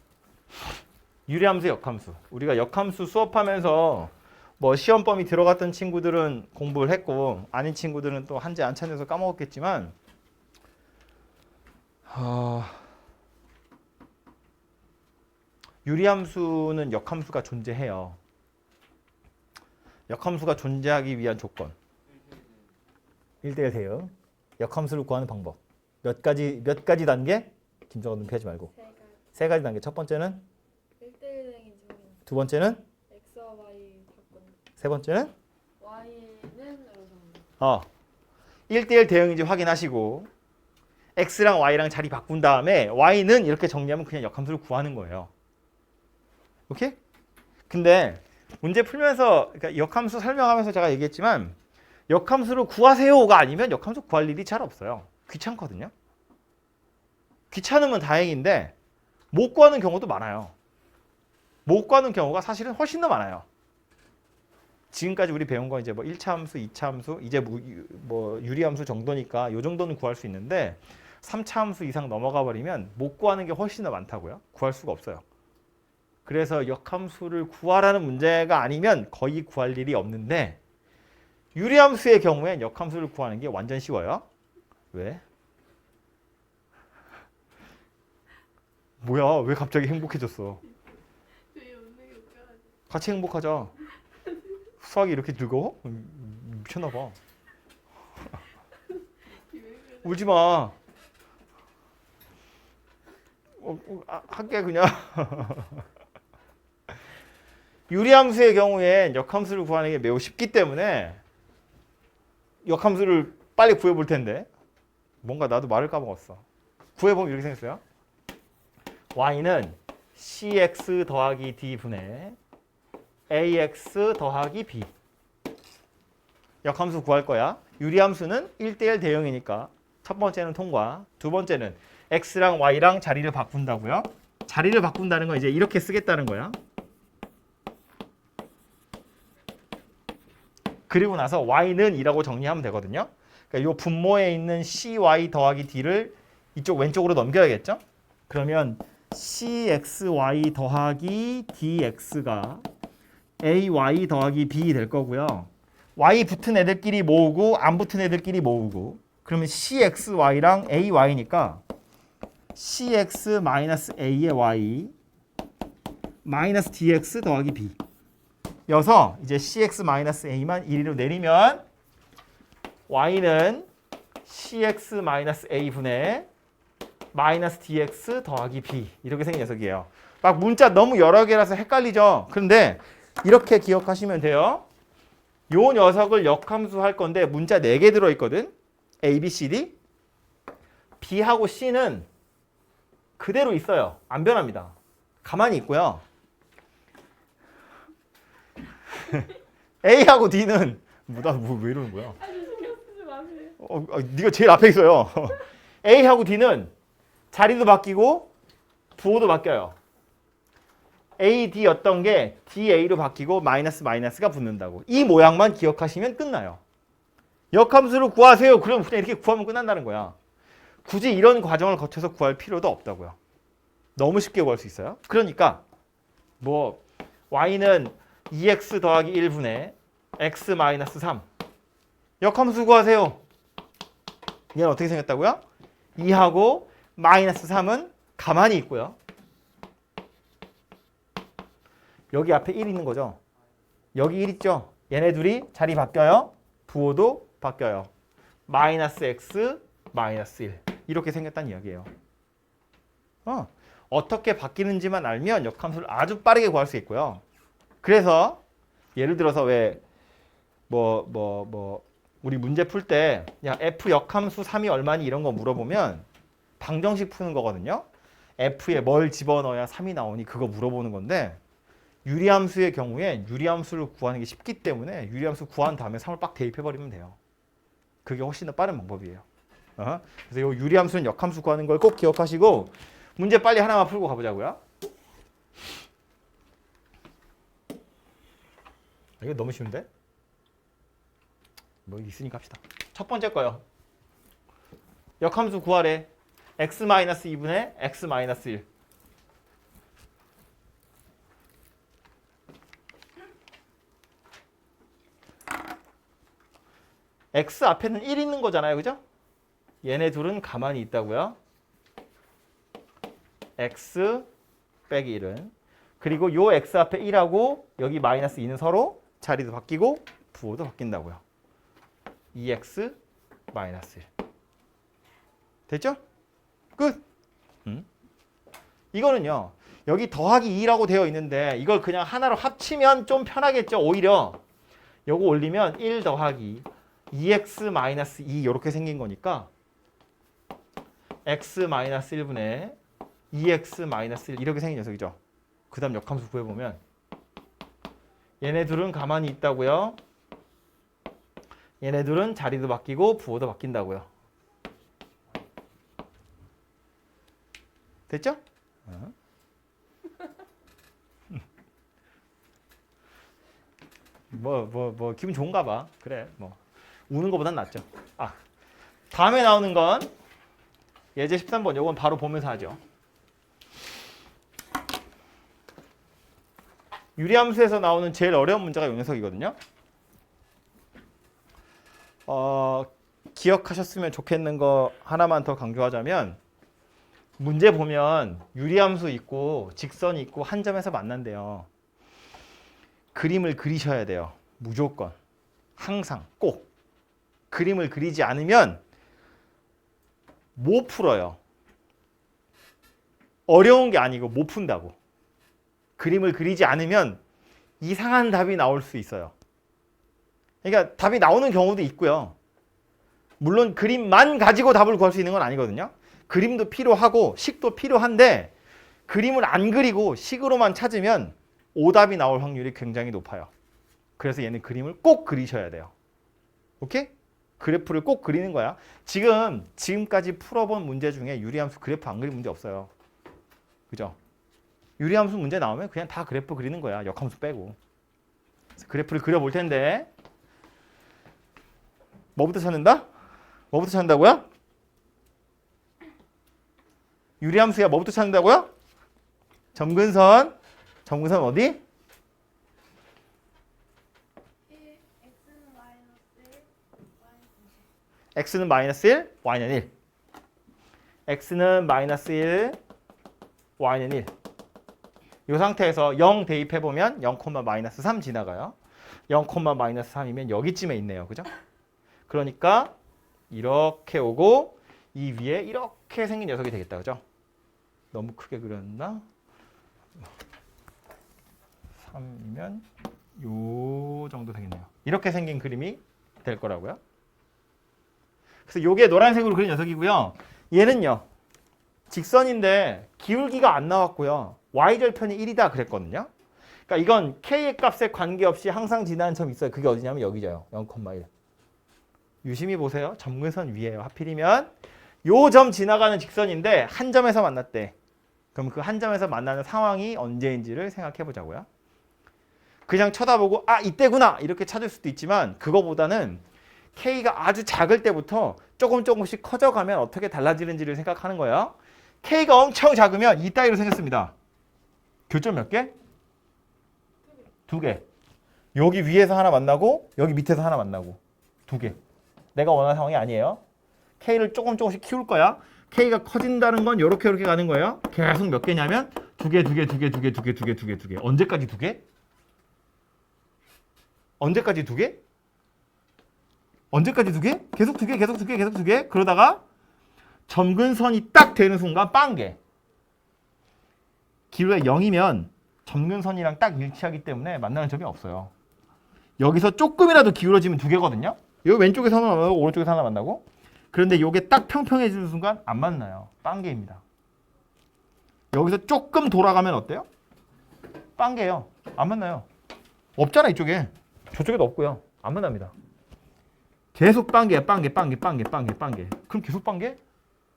유리함수, 역함수. 우리가 역함수 수업하면서 뭐 시험 범위 들어갔던 친구들은 공부를 했고 아닌 친구들은 또 한지 안 찾아서 까먹었겠지만, 유리함수는 역함수가 존재해요. 역함수가 존재하기 위한 조건. 1대1 대응. 역함수를 구하는 방법. 몇 가지 단계? 김정은 눈 피하지 말고. 세 가지 단계. 첫 번째는 1대1 대응인 중인 두 번째는 x와 y 바꾼. 세 번째는 y는 여기서 1대1 대응인지 확인하시고 x랑 y랑 자리 바꾼 다음에 y는 이렇게 정리하면 그냥 역함수를 구하는 거예요. 오케이? 근데 문제 풀면서, 그러니까 역함수 설명하면서 제가 얘기했지만 역함수를 구하세요가 아니면 역함수 구할 일이 잘 없어요. 귀찮거든요. 귀찮으면 다행인데 못 구하는 경우도 많아요. 못 구하는 경우가 사실은 훨씬 더 많아요. 지금까지 우리 배운 거 이제 뭐 1차 함수, 2차 함수, 이제 뭐 유리함수 정도니까 요 정도는 구할 수 있는데 3차 함수 이상 넘어가 버리면 못 구하는 게 훨씬 더 많다고요. 구할 수가 없어요. 그래서 역함수를 구하라는 문제가 아니면 거의 구할 일이 없는데, 유리함수의 경우엔 역함수를 구하는 게 완전 쉬워요. 왜? 뭐야, 왜 갑자기 행복해졌어? 같이 행복하자. 수학이 이렇게 즐거워? 미쳤나 봐. 울지 마. 할게 그냥. 유리함수의 경우엔 역함수를 구하는 게 매우 쉽기 때문에 역함수를 빨리 구해볼 텐데, 뭔가 나도 말을 까먹었어. 구해보면 이렇게 생겼어요. y는 cx 더하기 d 분의 ax 더하기 b. 역함수 구할 거야. 유리함수는 1대1 대응이니까 첫 번째는 통과, 두 번째는 x랑 y랑 자리를 바꾼다고요. 자리를 바꾼다는 건 이제 이렇게 쓰겠다는 거야. 그리고 나서 y는 2라고 정리하면 되거든요. 그러니까 이 분모에 있는 cy 더하기 d를 이쪽 왼쪽으로 넘겨야겠죠. 그러면 cxy 더하기 dx가 ay 더하기 b 될 거고요. y 붙은 애들끼리 모으고 안 붙은 애들끼리 모으고, 그러면 cxy랑 ay니까 cx-a의 y 마이너스 dx 더하기 b 여서 이제 cx-a만 1로 내리면 y는 cx-a 분의 마이너스 dx 더하기 b 이렇게 생긴 녀석이에요. 막 문자 너무 여러 개라서 헷갈리죠. 그런데 이렇게 기억하시면 돼요. 요 녀석을 역함수 할 건데 문자 4개 들어있거든. A, B, C, D. B하고 C는 그대로 있어요. 안 변합니다. 가만히 있고요. A하고 D는 왜 이러는 거야? 신경 쓰지 마세요. 네가 제일 앞에 있어요. A하고 D는 자리도 바뀌고 부호도 바뀌어요. A, D였던 게 DA로 바뀌고 마이너스가 붙는다고. 이 모양만 기억하시면 끝나요. 역함수를 구하세요. 그럼 그냥 이렇게 구하면 끝난다는 거야. 굳이 이런 과정을 거쳐서 구할 필요도 없다고요. 너무 쉽게 구할 수 있어요. 그러니까 뭐 y는 2x 더하기 1분의 x 마이너스 3. 역함수 구하세요. 얘는 어떻게 생겼다고요? 2하고 마이너스 3은 가만히 있고요. 여기 앞에 1 있는 거죠. 여기 1 있죠. 얘네 둘이 자리 바뀌어요. 부호도 바뀌어요. 마이너스 x 마이너스 1 이렇게 생겼다는 이야기예요. 어떻게 바뀌는지만 알면 역함수를 아주 빠르게 구할 수 있고요. 그래서 예를 들어서 왜 우리 문제 풀 때 야 f 역함수 3이 얼마니 이런 거 물어보면 방정식 푸는 거거든요. f에 뭘 집어넣어야 3이 나오니 그거 물어보는 건데 유리함수의 경우에 유리함수를 구하는 게 쉽기 때문에 유리함수 구한 다음에 3을 빡 대입해버리면 돼요. 그게 훨씬 더 빠른 방법이에요. 그래서 이 유리함수는 역함수 구하는 걸 꼭 기억하시고 문제 빨리 하나만 풀고 가보자고요. 이거 너무 쉬운데? 뭐 있으니까 합시다. 첫 번째 거요. 역함수 구하래. x-2분의 x-1. x 앞에는 1 있는 거잖아요. 그죠? 얘네 둘은 가만히 있다고요. x 빼기 1은. 그리고 요 x 앞에 1하고 여기 마이너스 2는 서로 자리도 바뀌고 부호도 바뀐다고요. 2x 마이너스 1. 됐죠? 끝. 이거는요. 여기 더하기 2라고 되어 있는데 이걸 그냥 하나로 합치면 좀 편하겠죠. 오히려 요거 올리면 1 더하기 2x 마이너스 2 이렇게 생긴 거니까 x 마이너스 1분의 2x 마이너스 1 이렇게 생긴 녀석이죠. 그 다음 역함수 구해보면 얘네 둘은 가만히 있다고요. 얘네 둘은 자리도 바뀌고 부호도 바뀐다고요. 됐죠? 기분 좋은가 봐. 그래, 우는 거보단 낫죠. 다음에 나오는 건 예제 13번. 요건 바로 보면서 하죠. 유리함수에서 나오는 제일 어려운 문제가 요 녀석이거든요. 기억하셨으면 좋겠는 거 하나만 더 강조하자면 문제 보면 유리함수 있고 직선이 있고 한 점에서 만난대요. 그림을 그리셔야 돼요. 무조건. 항상 꼭. 그림을 그리지 않으면 못 풀어요. 어려운 게 아니고 못 푼다고. 그림을 그리지 않으면 이상한 답이 나올 수 있어요. 그러니까 답이 나오는 경우도 있고요. 물론 그림만 가지고 답을 구할 수 있는 건 아니거든요. 그림도 필요하고 식도 필요한데 그림을 안 그리고 식으로만 찾으면 오답이 나올 확률이 굉장히 높아요. 그래서 얘는 그림을 꼭 그리셔야 돼요. 오케이? 그래프를 꼭 그리는 거야. 지금까지 풀어본 문제 중에 유리함수 그래프 안 그린 문제 없어요. 그죠? 유리함수 문제 나오면 그냥 다 그래프 그리는 거야. 역함수 빼고. 그래서 그래프를 그려볼 텐데 뭐부터 찾는다? 뭐부터 찾는다고요? 유리함수야 뭐부터 찾는다고요? 점근선. 점근선 어디? x는 마이너스 1, y는 1. x는 마이너스 1, y는 1. 이 상태에서 0 대입해보면 0, 마이너스 3 지나가요. 0, 마이너스 3이면 여기쯤에 있네요. 그죠? 그러니까 이렇게 오고 이 위에 이렇게 이렇게 생긴 녀석이 되겠다. 그죠? 너무 크게 그렸나? 3이면 요 정도 되겠네요. 이렇게 생긴 그림이 될 거라고요. 그래서 요게 노란색으로 그린 녀석이고요. 얘는요. 직선인데 기울기가 안 나왔고요. y절편이 1이다 그랬거든요. 그러니까 이건 k의 값에 관계없이 항상 지나는 점이 있어요. 그게 어디냐면 여기죠. 0,1. 유심히 보세요. 점근선 위에요. 하필이면 요 점 지나가는 직선인데 한 점에서 만났대. 그럼 그 한 점에서 만나는 상황이 언제인지를 생각해 보자고요. 그냥 쳐다보고 아 이때구나 이렇게 찾을 수도 있지만 그거보다는 k가 아주 작을 때부터 조금씩 커져가면 어떻게 달라지는지를 생각하는 거예요. k가 엄청 작으면 이 따위로 생겼습니다. 교점 몇 개? 2개. 여기 위에서 하나 만나고 여기 밑에서 하나 만나고 2개. 내가 원하는 상황이 아니에요. k를 조금씩 키울 거야. k가 커진다는 건 이렇게 가는 거예요. 계속 몇 개냐면 2개. 언제까지 2개? 언제까지 2개? 언제까지 2개? 계속 2개. 그러다가 점근선이 딱 되는 순간 빵개. 기울기가 0이면 점근선이랑 딱 일치하기 때문에 만나는 점이 없어요. 여기서 조금이라도 기울어지면 2개거든요. 여기 왼쪽에서 하나 만나고 오른쪽에서 하나 만나고. 그런데 이게 딱 평평해지는 순간 안 만나요. 빵개입니다. 여기서 조금 돌아가면 어때요? 빵개예요. 안 만나요. 없잖아 이쪽에. 저쪽에도 없고요. 안 만납니다. 계속 빵개. 그럼 계속 빵개?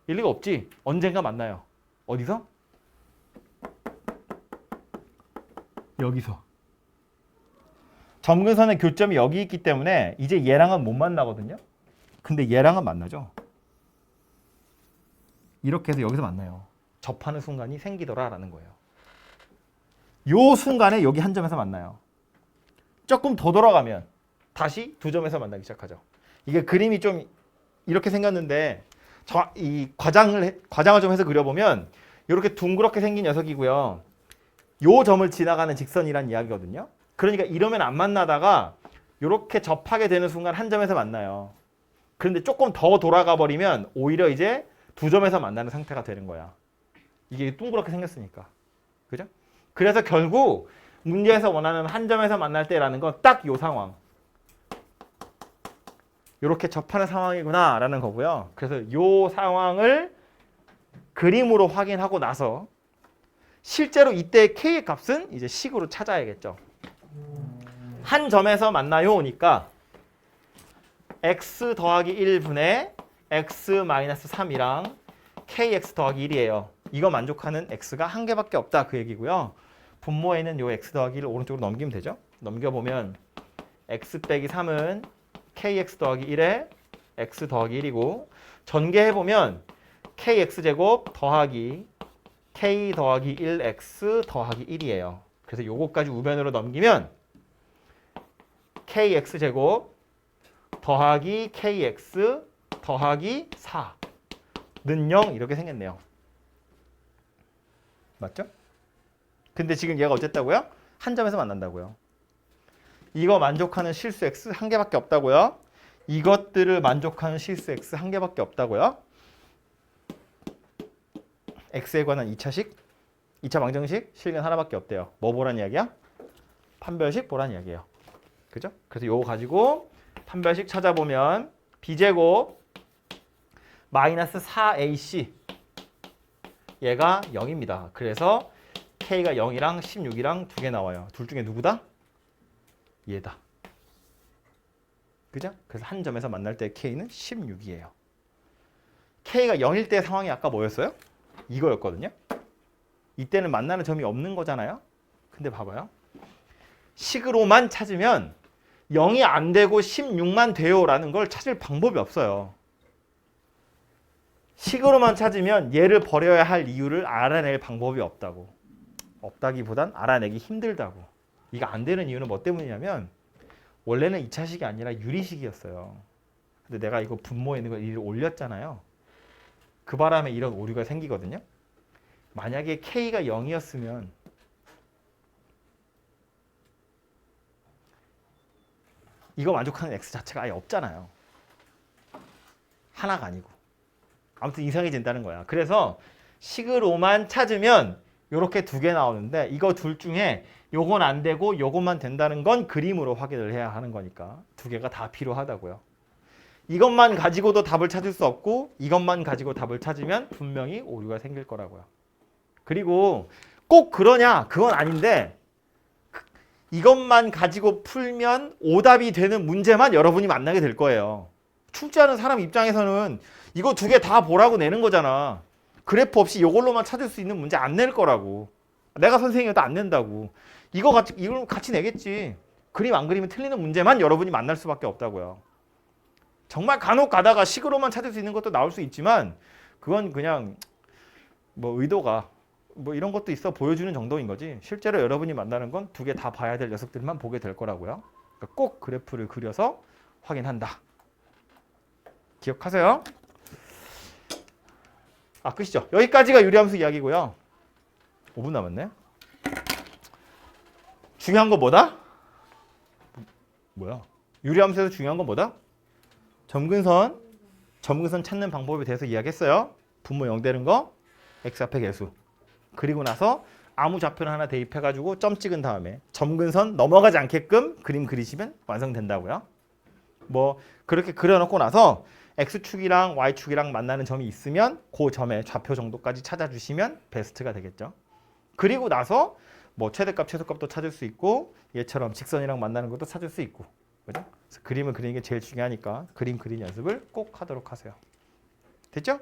일리가 없지. 언젠가 만나요. 어디서? 여기서. 점근선의 교점이 여기 있기 때문에 이제 얘랑은 못 만나거든요. 근데 얘랑은 만나죠. 이렇게 해서 여기서 만나요. 접하는 순간이 생기더라라는 거예요. 요 순간에 여기 한 점에서 만나요. 조금 더 돌아가면 다시 두 점에서 만나기 시작하죠. 이게 그림이 좀 이렇게 생겼는데 이 과장을 좀 해서 그려보면 이렇게 둥그렇게 생긴 녀석이고요. 요 점을 지나가는 직선이란 이야기거든요. 그러니까 이러면 안 만나다가 이렇게 접하게 되는 순간 한 점에서 만나요. 그런데 조금 더 돌아가 버리면 오히려 이제 두 점에서 만나는 상태가 되는 거야. 이게 둥그렇게 생겼으니까. 그죠? 그래서 결국 문제에서 원하는 한 점에서 만날 때라는 건 딱 요 상황. 이렇게 접하는 상황이구나 라는 거고요. 그래서 요 상황을 그림으로 확인하고 나서 실제로 이때 k의 값은 이제 식으로 찾아야겠죠. 한 점에서 만나요니까 x 더하기 1분의 x-3이랑 kx 더하기 1이에요. 이거 만족하는 x가 한 개밖에 없다 그 얘기고요. 분모에는 요 x 더하기 1을 오른쪽으로 넘기면 되죠. 넘겨보면 x 빼기 3은 kx 더하기 1에 x 더하기 1이고 전개해보면 kx제곱 더하기 k 더하기 1x 더하기 1이에요. 그래서 요거까지 우변으로 넘기면 kx제곱 더하기 kx 더하기 4는 0 이렇게 생겼네요. 맞죠? 근데 지금 얘가 어쨌다고요? 한 점에서 만난다고요. 이거 만족하는 실수 x 한 개밖에 없다고요. 이것들을 만족하는 실수 x 한 개밖에 없다고요. x에 관한 2차식, 2차 방정식 실근 하나밖에 없대요. 뭐 보란 이야기야? 판별식 보란 이야기예요. 그죠? 그래서 요거 가지고 판별식 찾아보면 b제곱 마이너스 4ac 얘가 0입니다. 그래서 k가 0이랑 16이랑 두 개 나와요. 둘 중에 누구다? 얘다. 그죠? 그래서 한 점에서 만날 때 k는 16이에요. k가 0일 때 상황이 아까 뭐였어요? 이거였거든요. 이때는 만나는 점이 없는 거잖아요. 근데 봐봐요. 식으로만 찾으면 0이 안 되고 16만 돼요라는 걸 찾을 방법이 없어요. 식으로만 찾으면 얘를 버려야 할 이유를 알아낼 방법이 없다고. 없다기보단 알아내기 힘들다고. 이거 안 되는 이유는 뭐 때문이냐면 원래는 2차식이 아니라 유리식이었어요. 근데 내가 이거 분모에 있는 걸 이리 올렸잖아요. 그 바람에 이런 오류가 생기거든요. 만약에 k가 0이었으면 이거 만족하는 x 자체가 아예 없잖아요. 하나가 아니고. 아무튼 이상해진다는 거야. 그래서 식으로만 찾으면 이렇게 두 개 나오는데 이거 둘 중에 요건 안 되고 요것만 된다는 건 그림으로 확인을 해야 하는 거니까 두 개가 다 필요하다고요. 이것만 가지고도 답을 찾을 수 없고 이것만 가지고 답을 찾으면 분명히 오류가 생길 거라고요. 그리고 꼭 그러냐? 그건 아닌데 이것만 가지고 풀면 오답이 되는 문제만 여러분이 만나게 될 거예요. 출제하는 사람 입장에서는 이거 두 개 다 보라고 내는 거잖아. 그래프 없이 이걸로만 찾을 수 있는 문제 안 낼 거라고. 내가 선생님이어도 안 낸다고. 이걸 같이 내겠지. 그림 안 그리면 틀리는 문제만 여러분이 만날 수밖에 없다고요. 정말 간혹 가다가 식으로만 찾을 수 있는 것도 나올 수 있지만 그건 그냥 뭐 의도가 뭐 이런 것도 있어 보여주는 정도인 거지. 실제로 여러분이 만나는 건 두 개 다 봐야 될 녀석들만 보게 될 거라고요. 그러니까 꼭 그래프를 그려서 확인한다. 기억하세요? 끝이죠. 여기까지가 유리함수 이야기고요. 5분 남았네. 중요한 건 뭐다? 뭐야? 유리함수에서 중요한 건 뭐다? 점근선 찾는 방법에 대해서 이야기했어요. 분모 0 되는 거, x 앞에 개수. 그리고 나서 아무 좌표를 하나 대입해가지고 점 찍은 다음에 점근선 넘어가지 않게끔 그림 그리시면 완성된다고요. 뭐 그렇게 그려놓고 나서 x축이랑 y축이랑 만나는 점이 있으면 그 점의 좌표 정도까지 찾아주시면 베스트가 되겠죠. 그리고 나서 뭐 최대값, 최소값도 찾을 수 있고 얘처럼 직선이랑 만나는 것도 찾을 수 있고, 그죠? 그래서 그림을 그리는 게 제일 중요하니까 그림 그리는 연습을 꼭 하도록 하세요. 됐죠?